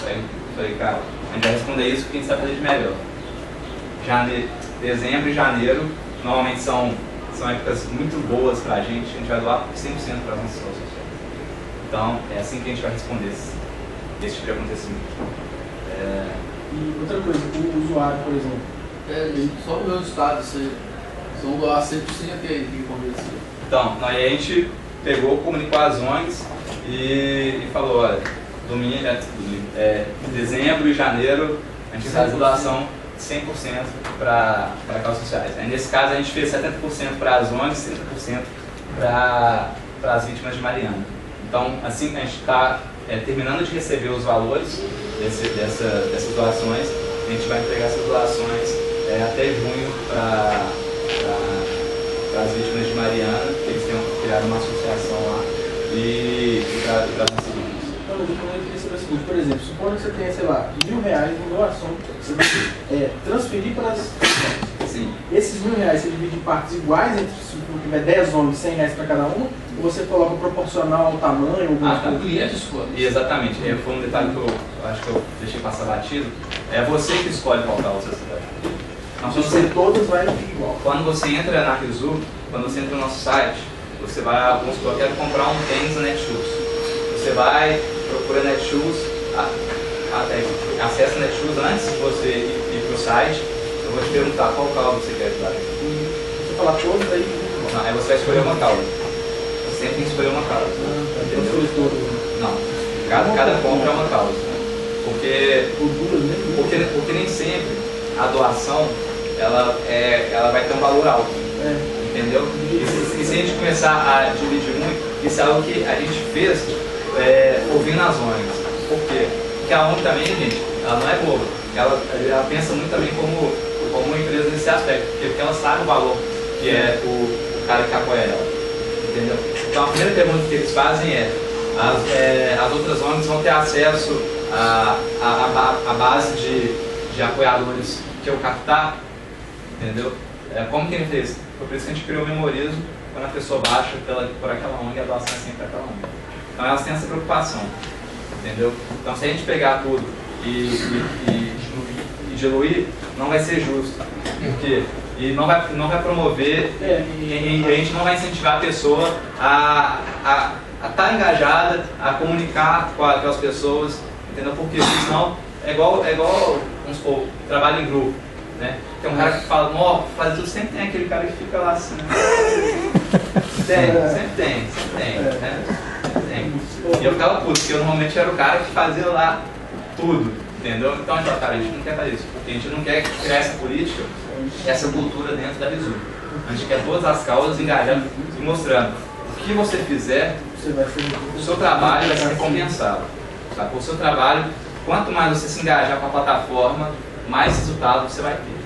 falei, cara, a gente vai responder isso porque a gente sabe fazer de melhor. Dezembro e janeiro, normalmente são épocas muito boas pra gente vai doar 100% para nossos sócios. Então, é assim que a gente vai responder esse tipo de acontecimento. E outra coisa, o usuário, por exemplo. Só no meu estado, se vão doar 100% e aí tem que convencer. Então, aí a gente pegou, comunicou as ONGs e falou, olha, dezembro e janeiro a gente faz a doação 100% para causas sociais. Aí, nesse caso a gente fez 70% para as ONGs e 30% para as vítimas de Mariana. Então, assim, a gente está terminando de receber os valores dessas doações. A gente vai entregar essas doações até junho para as vítimas de Mariana, que eles criaram uma associação lá, e para as nossas vítimas. Então, eu queria saber o seguinte, por exemplo, supondo que você tenha, sei lá, R$1.000 em doação, você vai transferir para as... Sim. Esses R$1.000 você divide em partes iguais, entre se tiver 10 ONGs, R$100 para cada uma, ou você coloca proporcional ao tamanho? Exatamente. Foi um detalhe que eu acho que eu deixei passar batido. É você que escolhe qual causa você vai. Todas vai igual. Quando você entra na Risu, quando você entra no nosso site, você vai, vamos supor, eu quero comprar um tênis na Netshoes. Você vai, procura Netshoes, acessa Netshoes antes de você ir para o site. Eu vou te perguntar qual causa você quer ajudar. Você fala todas aí? Não, aí você vai escolher uma causa. Você sempre tem que escolher uma causa. Entendeu? Não. Cada compra é uma causa. Porque nem sempre a doação ela vai ter um valor alto. Entendeu? E se a gente começar a dividir muito, isso é algo que a gente fez ouvindo as ONGs. Por quê? Porque a ONG também, gente, ela não é boba. Ela pensa muito também como uma empresa nesse aspecto. Porque ela sabe o valor que é o cara que apoia ela. Entendeu? Então a primeira pergunta que eles fazem as outras ONGs vão ter acesso à base de apoiadores que eu captar, entendeu? Como que ele fez? Foi por isso que a gente criou o Memorizo, quando a pessoa baixa por aquela ONG, a doação é sempre aquela ONG. Então elas têm essa preocupação, entendeu? Então se a gente pegar tudo e diluir, não vai ser justo. Por quê? E não vai promover, e a gente não vai incentivar a pessoa a estar engajada, a comunicar com as pessoas, entendeu? Porque senão é igual vamos supor, trabalho em grupo, né? Tem um cara que fala, ó, fazer tudo, sempre tem aquele cara que fica lá assim, né? Sempre tem, né? E eu ficava puto, porque eu normalmente era o cara que fazia lá tudo, entendeu? Então a gente fala, cara, a gente não quer fazer isso, porque a gente não quer criar essa política, essa cultura dentro da Risu. A gente quer todas as causas engajando e mostrando o que você fizer, o seu trabalho vai ser recompensado. Tá? O seu trabalho, quanto mais você se engajar com a plataforma, mais resultado você vai ter.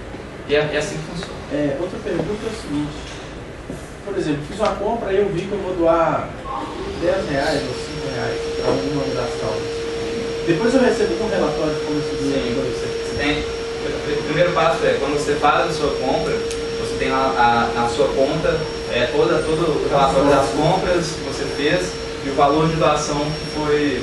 E é assim que funciona. Outra pergunta é o seguinte, por exemplo, fiz uma compra e eu vi que eu vou doar R$10 ou R$5 para alguma das causas. Depois eu recebo um relatório de como esse dinheiro o primeiro passo é, quando você faz a sua compra, você tem lá na sua conta todo o relatório das compras que você fez e o valor de doação que foi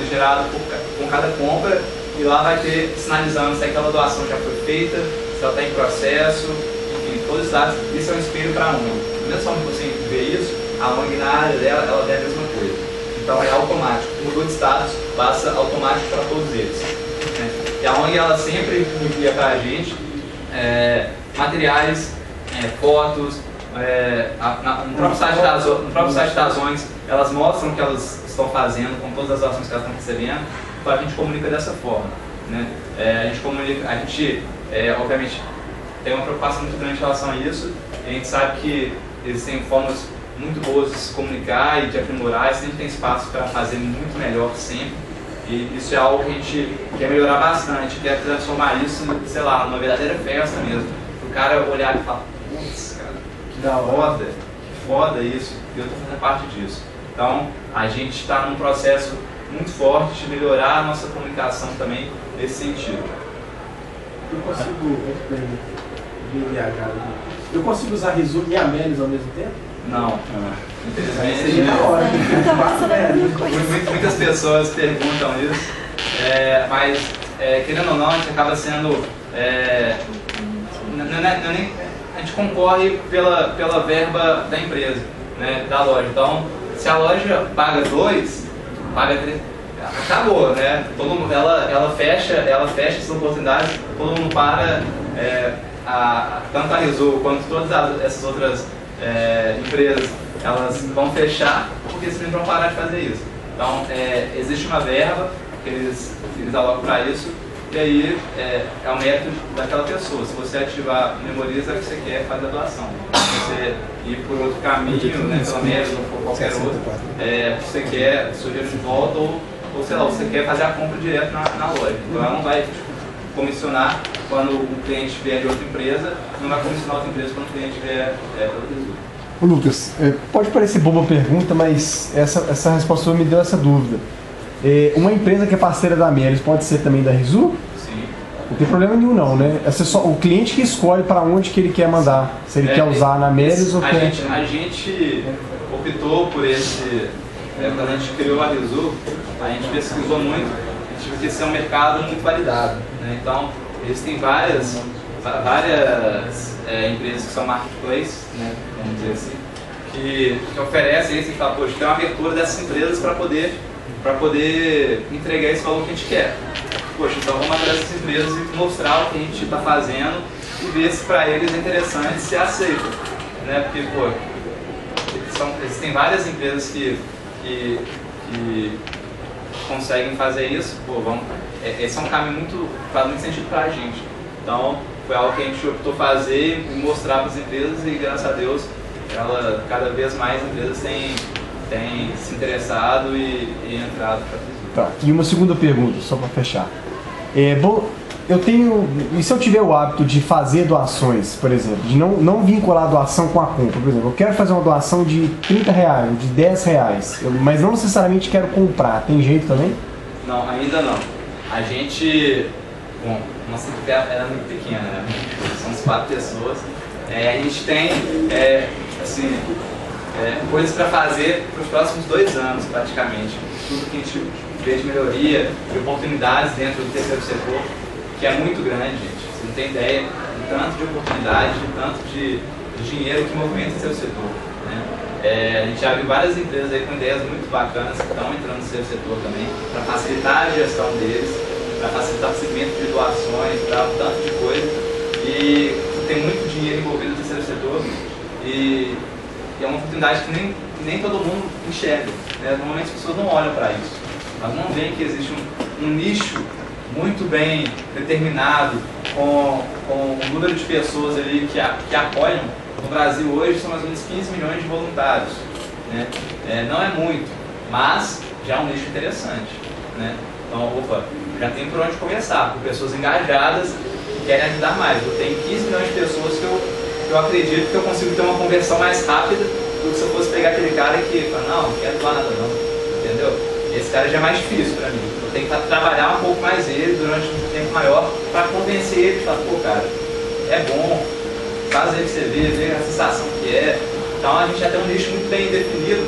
gerado com cada compra, e lá vai ter sinalizando se aquela doação já foi feita, se ela está em processo, enfim, todos os dados. Isso é um espelho para a ONG. Da mesma forma que você vê isso, a ONG na área dela, ela vê a mesma coisa. Então é automático. Mudou de status, passa automático para todos eles. E a ONG ela sempre envia para a gente materiais, fotos, no próprio site das ONGs, elas mostram o que elas estão fazendo com todas as ações que elas estão recebendo, então a gente comunica dessa forma, né? A gente obviamente tem uma preocupação muito grande em relação a isso, e a gente sabe que existem formas muito boas de se comunicar e de aprimorar, e sempre tem espaço para fazer muito melhor sempre, e isso é algo que a gente quer melhorar bastante, quer transformar isso, sei lá, numa verdadeira festa mesmo, para o cara olhar e falar, putz, cara, que foda isso, e eu estou fazendo parte disso. Então, a gente está num processo muito forte de melhorar a nossa comunicação também nesse sentido. Eu consigo usar Risu e Amelis ao mesmo tempo? Não. Infelizmente. Seria na hora. Muitas pessoas perguntam isso, mas querendo ou não, a gente acaba sendo. A gente concorre pela verba da empresa, né, da loja. Então, se a loja paga 2, paga 3, acabou, né? Todo mundo, ela fecha essas oportunidades, todo mundo para, tanto a Risu quanto todas essas outras empresas, elas vão fechar porque eles vão parar de fazer isso. Então, existe uma verba que eles alocam para isso, e aí é o método daquela pessoa. Se você ativar Memoriza, você quer fazer a doação. Se você ir por outro caminho, né, pela média ou por qualquer outro, você quer seu dinheiro de volta ou sei lá, você quer fazer a compra direto na loja. Então ela não vai comissionar quando o cliente vier de outra empresa, não vai comissionar outra empresa quando o cliente vier pela Risu. Ô Lucas, pode parecer boba a pergunta, mas essa resposta me deu essa dúvida. Uma empresa que é parceira da Amelis pode ser também da Risu? Sim. Não tem problema nenhum não, né? É só o cliente que escolhe para onde que ele quer mandar. Se ele quer usar na Amelis ou quer... A gente optou por esse... quando a gente criou a Risu, a gente pesquisou muito, a gente viu que esse é um mercado muito validado, né? Então, existem várias empresas que são marketplace, né, vamos dizer assim, que oferecem isso e falam, poxa, tem uma abertura dessas empresas para poder entregar esse valor que a gente quer. Poxa, então vamos atrás dessas empresas e mostrar o que a gente está fazendo e ver se para eles é interessante, se aceita, né? Porque, pô, existem várias empresas que conseguem fazer isso, pô, esse é um caminho faz muito sentido para a gente. Então, foi algo que a gente optou fazer e mostrar para as empresas, e graças a Deus, cada vez mais empresas têm se interessado e entrado para isso. Tá, e uma segunda pergunta, só para fechar. E se eu tiver o hábito de fazer doações, por exemplo, de não vincular a doação com a compra, por exemplo, eu quero fazer uma doação de R$30, de R$10, mas não necessariamente quero comprar, tem jeito também? Não, ainda não. A gente, nossa equipe era muito pequena, né? São 4 pessoas. A gente tem, coisas para fazer para os próximos 2 anos, praticamente. Tudo que a gente vê de melhoria, de oportunidades dentro do terceiro setor, que é muito grande, gente. Você não tem ideia do tanto de oportunidade, do tanto de dinheiro que movimenta o terceiro setor, né? A gente abre várias empresas aí com ideias muito bacanas que estão entrando no terceiro setor também, para facilitar a gestão deles, para facilitar o segmento de doações, para um tanto de coisa. E tem muito dinheiro envolvido no terceiro setor, e é uma oportunidade que nem todo mundo enxerga, né? Normalmente as pessoas não olham para isso, mas não veem que existe um nicho muito bem determinado, com um número de pessoas ali que apoiam. No Brasil hoje são mais ou menos 15 milhões de voluntários, né? Não é muito, mas já é um nicho interessante, né? Então, já tem por onde começar, com pessoas engajadas que querem ajudar mais. Eu tenho 15 milhões de pessoas que eu acredito que eu consigo ter uma conversão mais rápida do que se eu fosse pegar aquele cara que fala, não quero doar nada não, entendeu? Esse cara já é mais difícil para mim. Eu tenho que trabalhar um pouco mais ele durante um tempo maior para convencer ele de falar, pô cara, é bom, faz ele que você vê a sensação que é. Então a gente já tem um nicho muito bem definido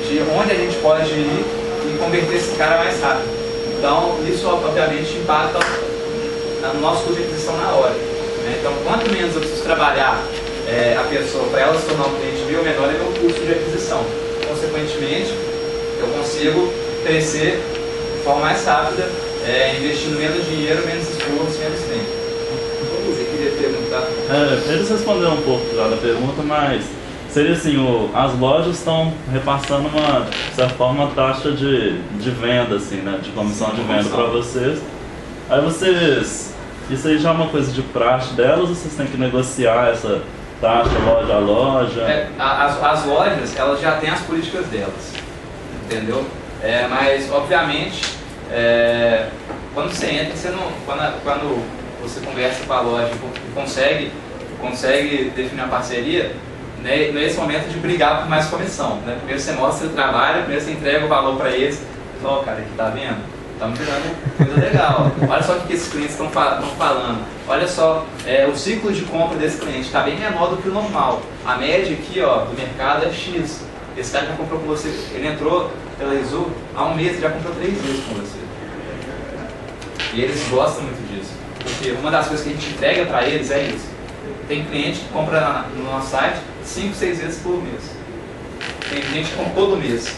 de onde a gente pode ir e converter esse cara mais rápido. Então isso obviamente impacta no nosso custo de aquisição na hora, né? Então quanto menos eu preciso trabalhar a pessoa para ela se tornar um cliente meu, menor é meu custo de aquisição. Consequentemente, eu consigo crescer de forma mais rápida, investindo menos dinheiro, menos esforço, menos tempo. Você queria perguntar? Eles responderam um pouco já da pergunta, mas seria assim, as lojas estão repassando de certa forma, uma taxa de venda, assim, né? De comissão de venda para vocês. Aí isso aí já é uma coisa de praxe delas ou vocês têm que negociar essa taxa loja a loja? As lojas, elas já têm as políticas delas, entendeu? Mas, obviamente, quando você entra, quando você conversa com a loja e consegue definir uma parceria, né, não é esse momento de brigar por mais comissão, né? Primeiro você mostra o trabalho, primeiro você entrega o valor para eles, e fala, cara, aqui tá vendo? Estamos virando coisa legal. Olha só o que esses clientes estão falando. Olha só, o ciclo de compra desse cliente está bem menor do que o normal. A média aqui do mercado é X. Esse cara já comprou com você, ele entrou pela Rizu há um mês, já comprou 3 vezes com você. E eles gostam muito disso. Porque uma das coisas que a gente entrega para eles é isso. Tem cliente que compra no nosso site 5, 6 vezes por mês. Tem gente que compra todo mês.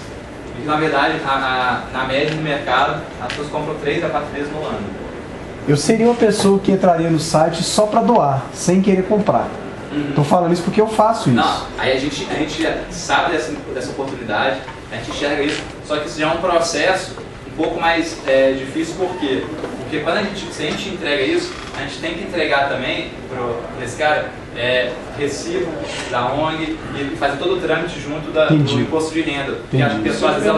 E na verdade, na média do mercado, as pessoas compram 3 a 4 vezes no ano. Eu seria uma pessoa que entraria no site só para doar, sem querer comprar. Tô falando isso porque eu faço isso. Não, aí a gente sabe dessa oportunidade, a gente enxerga isso, só que isso já é um processo um pouco mais difícil, por quê? Porque se a gente entrega isso, a gente tem que entregar também para esse cara recibo da ONG e fazer todo o trâmite junto do imposto de renda. Porque a pessoa, às vezes,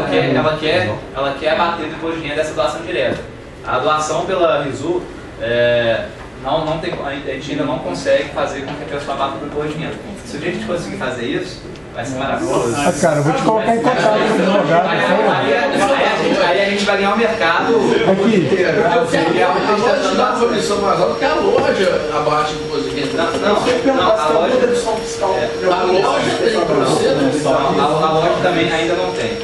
ela quer abater do imposto de renda dessa doação direta. A doação pela Rizu, a gente ainda não consegue fazer com que a pessoa abata do imposto de renda. Se a gente conseguir fazer isso, vai ser maravilhoso. Cara, eu vou te colocar em contato com o advogado. Aí a gente vai ganhar o mercado. Aqui. A loja dá uma comissão mais alta que a loja abate com imposto de renda. A loja tem para você? A loja também ainda não tem.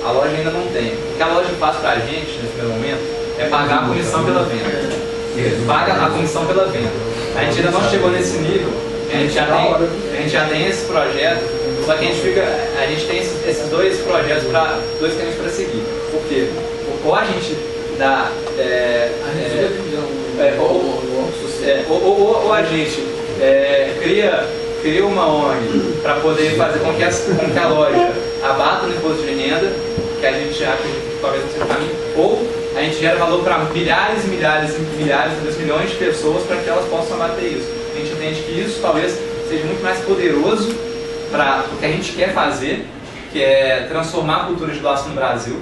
A loja ainda não tem. O que a loja faz pra gente nesse primeiro momento é pagar a comissão pela venda. Paga a comissão pela venda. A gente ainda não chegou nesse nível, a gente já tem esse projeto, só que a gente tem esses 2 projetos, 2 caminhos para seguir. Por quê? Ou a gente dá. Ou a gente cria uma ONG para poder fazer com que a loja abata no imposto de renda, que a gente acha que talvez não seja o caminho, ou a gente gera valor para milhares e milhares e milhares, milhões de pessoas para que elas possam abater isso. A gente entende que isso talvez seja muito mais poderoso para o que a gente quer fazer, que é transformar a cultura de doação no Brasil.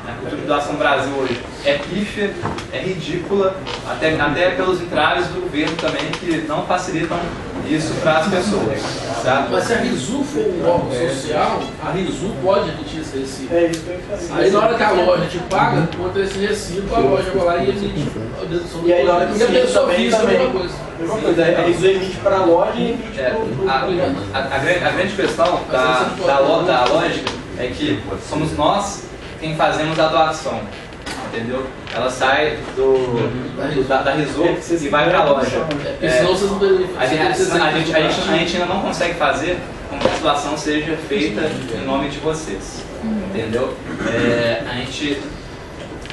A cultura de doação no Brasil hoje é pífia, é ridícula, até pelos entraves do governo também, que não facilitam isso para as pessoas. Sabe? Mas se a Rizu for um órgão social, a Rizu pode emitir esse recibo. É isso que eu ia fazer. Aí na hora que a loja te paga, contra esse recibo, a loja vai lá e emite a dedução do E aí na hora que imposto. você E a pessoa também, física, a mesma coisa. Mesma coisa, a Rizu emite para a loja e emite A grande questão da lógica é que somos nós quem fazemos a doação, entendeu? Ela sai da Rizu e vai para a loja. Senão vocês não deveriam A gente ainda não consegue fazer com que a doação seja feita em nome de vocês, entendeu? A gente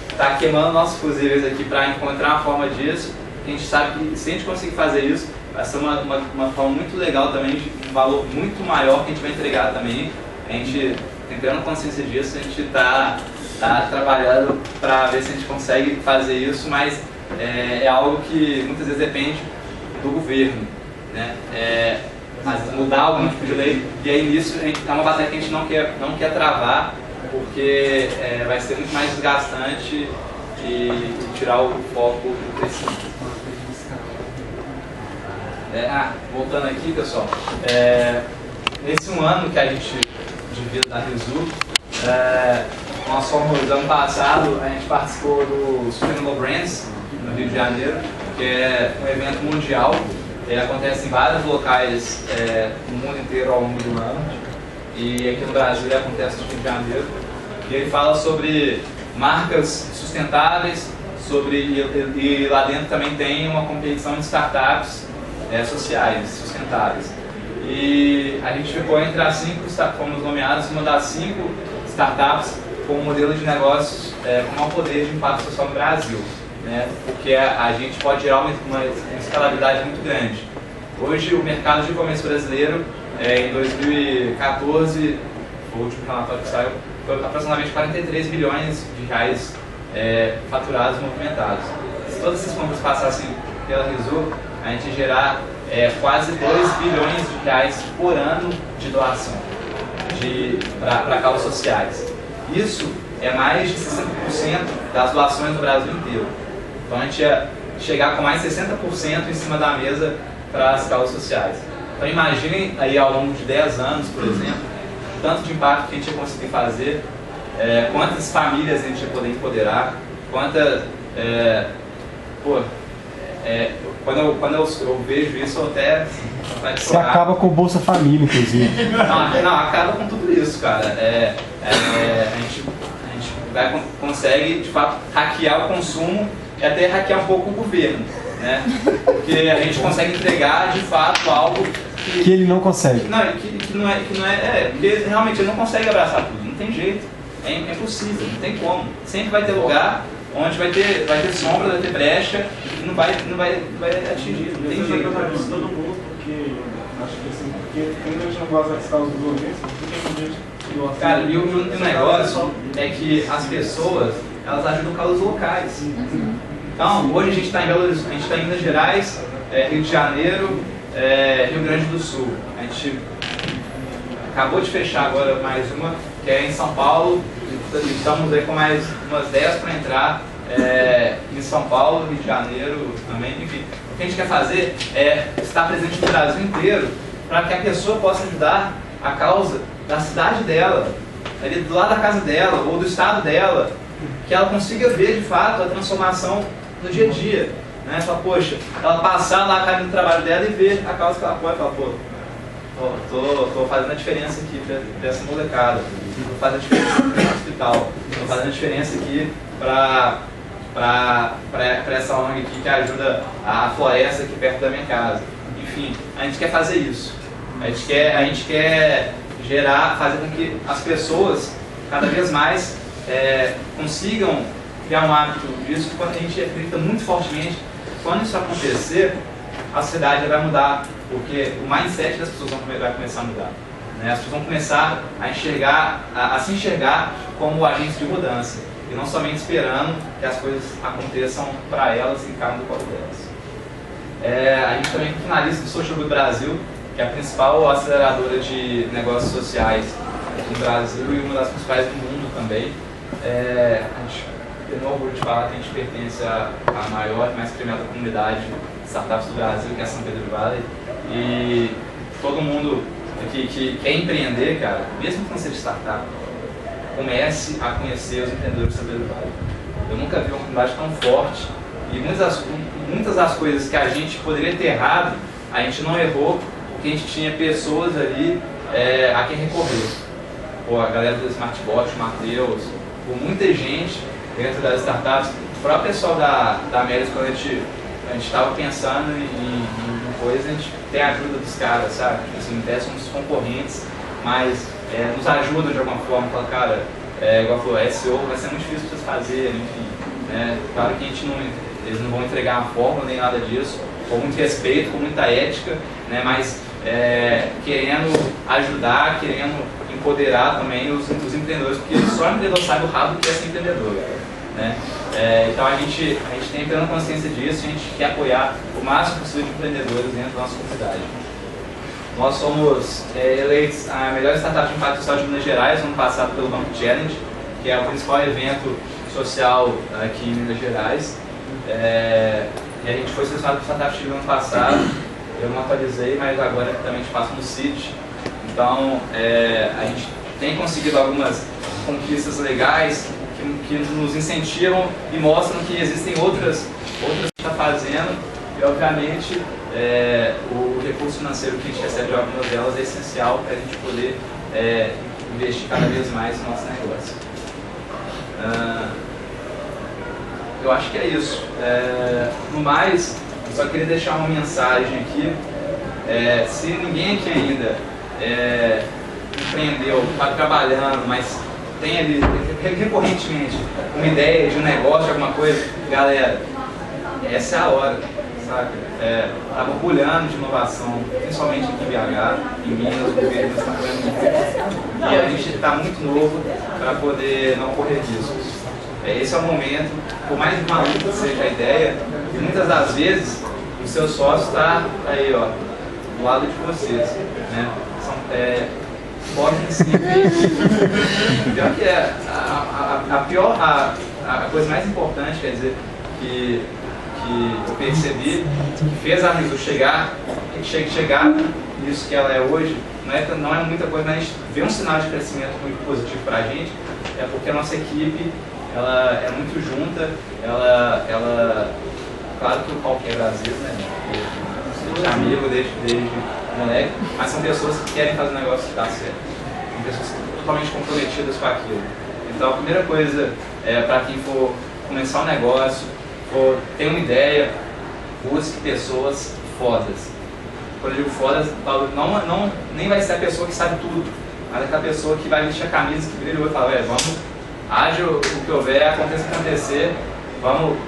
está queimando nossos fusíveis aqui para encontrar uma forma disso. A gente sabe que se a gente conseguir fazer isso, vai ser uma forma muito legal também, de um valor muito maior que a gente vai entregar também. A gente tem plena consciência disso, a gente está trabalhando para ver se a gente consegue fazer isso, mas é algo que muitas vezes depende do governo, né? Mudar algum tipo de lei, e aí nisso é uma batalha que a gente não quer travar, porque vai ser muito mais desgastante e tirar o foco do crescimento. Voltando aqui, pessoal, nesse ano que a gente divide da Rizu, nós fomos, ano passado, a gente participou do Sustainable Brands, no Rio de Janeiro, que é um evento mundial. Ele acontece em vários locais no mundo inteiro ao longo do ano. E aqui no Brasil ele acontece no Rio de Janeiro. E ele fala sobre marcas sustentáveis, e lá dentro também tem uma competição de startups sociais, sustentáveis. E a gente ficou entre as 5, fomos nomeados uma das 5 startups com um modelo de negócios com maior poder de impacto social no Brasil, né? Porque a gente pode gerar uma escalabilidade muito grande. Hoje o mercado de e-commerce brasileiro, em 2014, o último relatório que saiu, foi aproximadamente 43 bilhões de reais faturados, movimentados. Se todas essas compras passassem pela Rizu, a gente ia gerar quase 2 bilhões de reais por ano de doação para causas sociais. Isso é mais de 60% das doações do Brasil inteiro. Então a gente ia chegar com mais 60% em cima da mesa para as causas sociais. Então imaginem aí ao longo de 10 anos, por exemplo, o tanto de impacto que a gente ia conseguir fazer, quantas famílias a gente ia poder empoderar, quantas... quando eu vejo isso, eu até... Você acaba com o Bolsa Família, inclusive. Não, acaba com tudo isso, cara. A gente consegue, de fato, hackear o consumo e até hackear um pouco o governo, né? Porque a gente consegue entregar, de fato, algo que ele não consegue. Não, porque realmente ele não consegue abraçar tudo, não tem jeito. É impossível, não tem como. Sempre vai ter lugar onde vai ter sombra, vai ter brecha e não vai atingir, não tem jeito. Todo mundo, porque acho que assim, porque a gente não gosta das causas do governo, porque tem gente que gosta. Cara, e o negócio é que as pessoas, elas ajudam causas locais. Então, hoje a gente está em Belo Horizonte, a gente está em Minas Gerais, Rio de Janeiro, Rio Grande do Sul. A gente acabou de fechar agora mais uma, que é em São Paulo. Estamos aí com mais umas 10 para entrar em São Paulo, Rio de Janeiro também. Enfim, o que a gente quer fazer é estar presente no Brasil inteiro para que a pessoa possa ajudar a causa da cidade dela, ali do lado da casa dela ou do estado dela, que ela consiga ver de fato a transformação no dia a dia, né? Fala, poxa, ela passar lá no trabalho dela e ver a causa que ela pode, fala, pô, tô fazendo a diferença aqui para essa molecada, tô fazendo a diferença no hospital, tô fazendo a diferença aqui para essa ONG aqui que ajuda a floresta aqui perto da minha casa. Enfim, a gente quer fazer isso. A gente quer fazer com que as pessoas cada vez mais consigam criar um hábito disso, que quando a gente acredita muito fortemente, quando isso acontecer, a sociedade vai mudar, porque o mindset das pessoas vai começar a mudar, né? As pessoas vão começar a se enxergar como agentes de mudança, e não somente esperando que as coisas aconteçam para elas e caiam do colo delas. A gente também é finalista do Social Good Brasil, que é a principal aceleradora de negócios sociais aqui no Brasil e uma das principais do mundo também. A gente tem o orgulho de falar que a gente pertence à maior e mais premiada comunidade de startups do Brasil, que é a São Pedro Valley. E todo mundo que quer empreender, cara, mesmo que não seja startup, comece a conhecer os empreendedores de São Pedro Valley. Eu nunca vi uma comunidade tão forte e muitas das coisas que a gente poderia ter errado, a gente não errou, porque a gente tinha pessoas ali a quem recorrer. Pô, a galera do Smartbot, o Matheus, por muita gente dentro das startups, o próprio pessoal da Amélis, quando a gente estava pensando em coisa, a gente tem a ajuda dos caras, sabe? Assim, até somos concorrentes, mas nos ajudam de alguma forma. Fala, cara, igual falou, SEO vai ser muito difícil para vocês fazerem, enfim. Claro que eles não vão entregar a fórmula nem nada disso, com muito respeito, com muita ética, né? Mas querendo ajudar, querendo empoderar também os empreendedores, porque só o empreendedor sabe o rabo que é ser empreendedor, né? Então a gente tem plena consciência disso, a gente quer apoiar o máximo possível de empreendedores dentro da nossa comunidade. Nós somos eleitos a melhor startup de impacto social de Minas Gerais, ano passado pelo Banco Challenge, que é o principal evento social aqui em Minas Gerais. E a gente foi selecionado para o Startup Chile no ano passado, eu não atualizei, mas agora também a gente passa no CIT. Então a gente tem conseguido algumas conquistas legais que nos incentivam e mostram que existem outras que a gente está fazendo, e obviamente o recurso financeiro que a gente recebe de algumas delas é essencial para a gente poder investir cada vez mais no nosso negócio. Eu acho que é isso. No mais, eu só queria deixar uma mensagem aqui. Se ninguém aqui ainda empreendeu, está trabalhando, mas tem ali recorrentemente uma ideia de um negócio, alguma coisa, galera, essa é a hora. saca? Tá borbulhando de inovação, principalmente aqui em BH, em Minas, o governo está fazendo muito. E a gente está muito novo para poder não correr riscos. Esse é o momento, por mais maluco que seja a ideia, e muitas das vezes o seu sócio está aí, ó, do lado de vocês, né? Podem sim. Pior que a coisa mais importante, quer dizer, que eu percebi, que fez a Rizu chegar nisso que ela é hoje, não é muita coisa, mas a gente vê um sinal de crescimento muito positivo para a gente, é porque a nossa equipe, ela é muito junta, claro que o pau quebra às vezes, né? A gente é amigo desde moleque, mas são pessoas que querem fazer o negócio dar certo. São pessoas totalmente comprometidas com aquilo. Então a primeira coisa para quem for começar um negócio, for ter uma ideia, busque pessoas fodas. Quando eu digo fodas, nem vai ser a pessoa que sabe tudo, mas é aquela pessoa que vai vestir a camisa, que brilha o olho e fala, vamos, haja o que houver, aconteça o que acontecer, vamos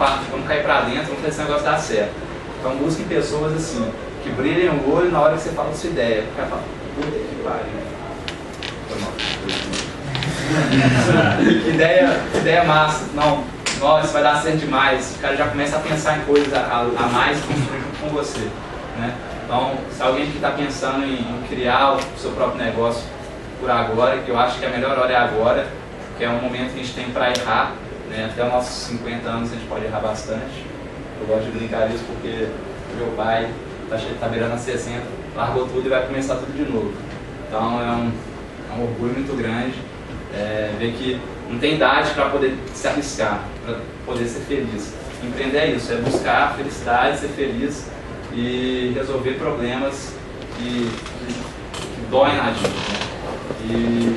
cair pra dentro, vamos fazer esse negócio dar certo. Então busquem pessoas assim, que brilhem o olho na hora que você fala a sua ideia. O cara fala, puta que pariu. Que ideia massa. Não, nossa, vai dar certo demais. O cara já começa a pensar em coisas a mais construir junto com você, né? Então, se alguém que está pensando em criar o seu próprio negócio por agora, que eu acho que a melhor hora é agora, que é um momento que a gente tem para errar, né? Até os nossos 50 anos a gente pode errar bastante. Eu gosto de brincar isso porque meu pai tá beirando a 60, largou tudo e vai começar tudo de novo. Então é um orgulho muito grande ver que não tem idade para poder se arriscar, para poder ser feliz. Empreender é isso, é buscar felicidade, ser feliz e resolver problemas que doem na gente, né? E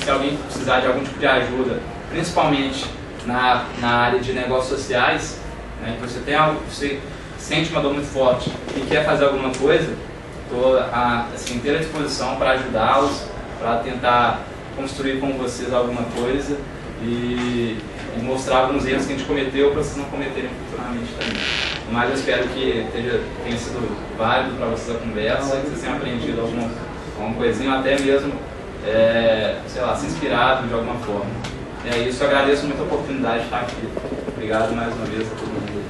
se alguém precisar de algum tipo de ajuda, principalmente na área de negócios sociais, né, que você tem algo, você sente uma dor muito forte e quer fazer alguma coisa, estou assim, inteira disposição para ajudá-los, para tentar construir com vocês alguma coisa e mostrar alguns erros que a gente cometeu para vocês não cometerem futuramente também. Mas eu espero que tenha sido válido para vocês a conversa, que vocês tenham aprendido alguma coisinha, até mesmo, sei lá, se inspirado de alguma forma. É isso, eu agradeço muito a oportunidade de estar aqui. Obrigado mais uma vez a todo mundo.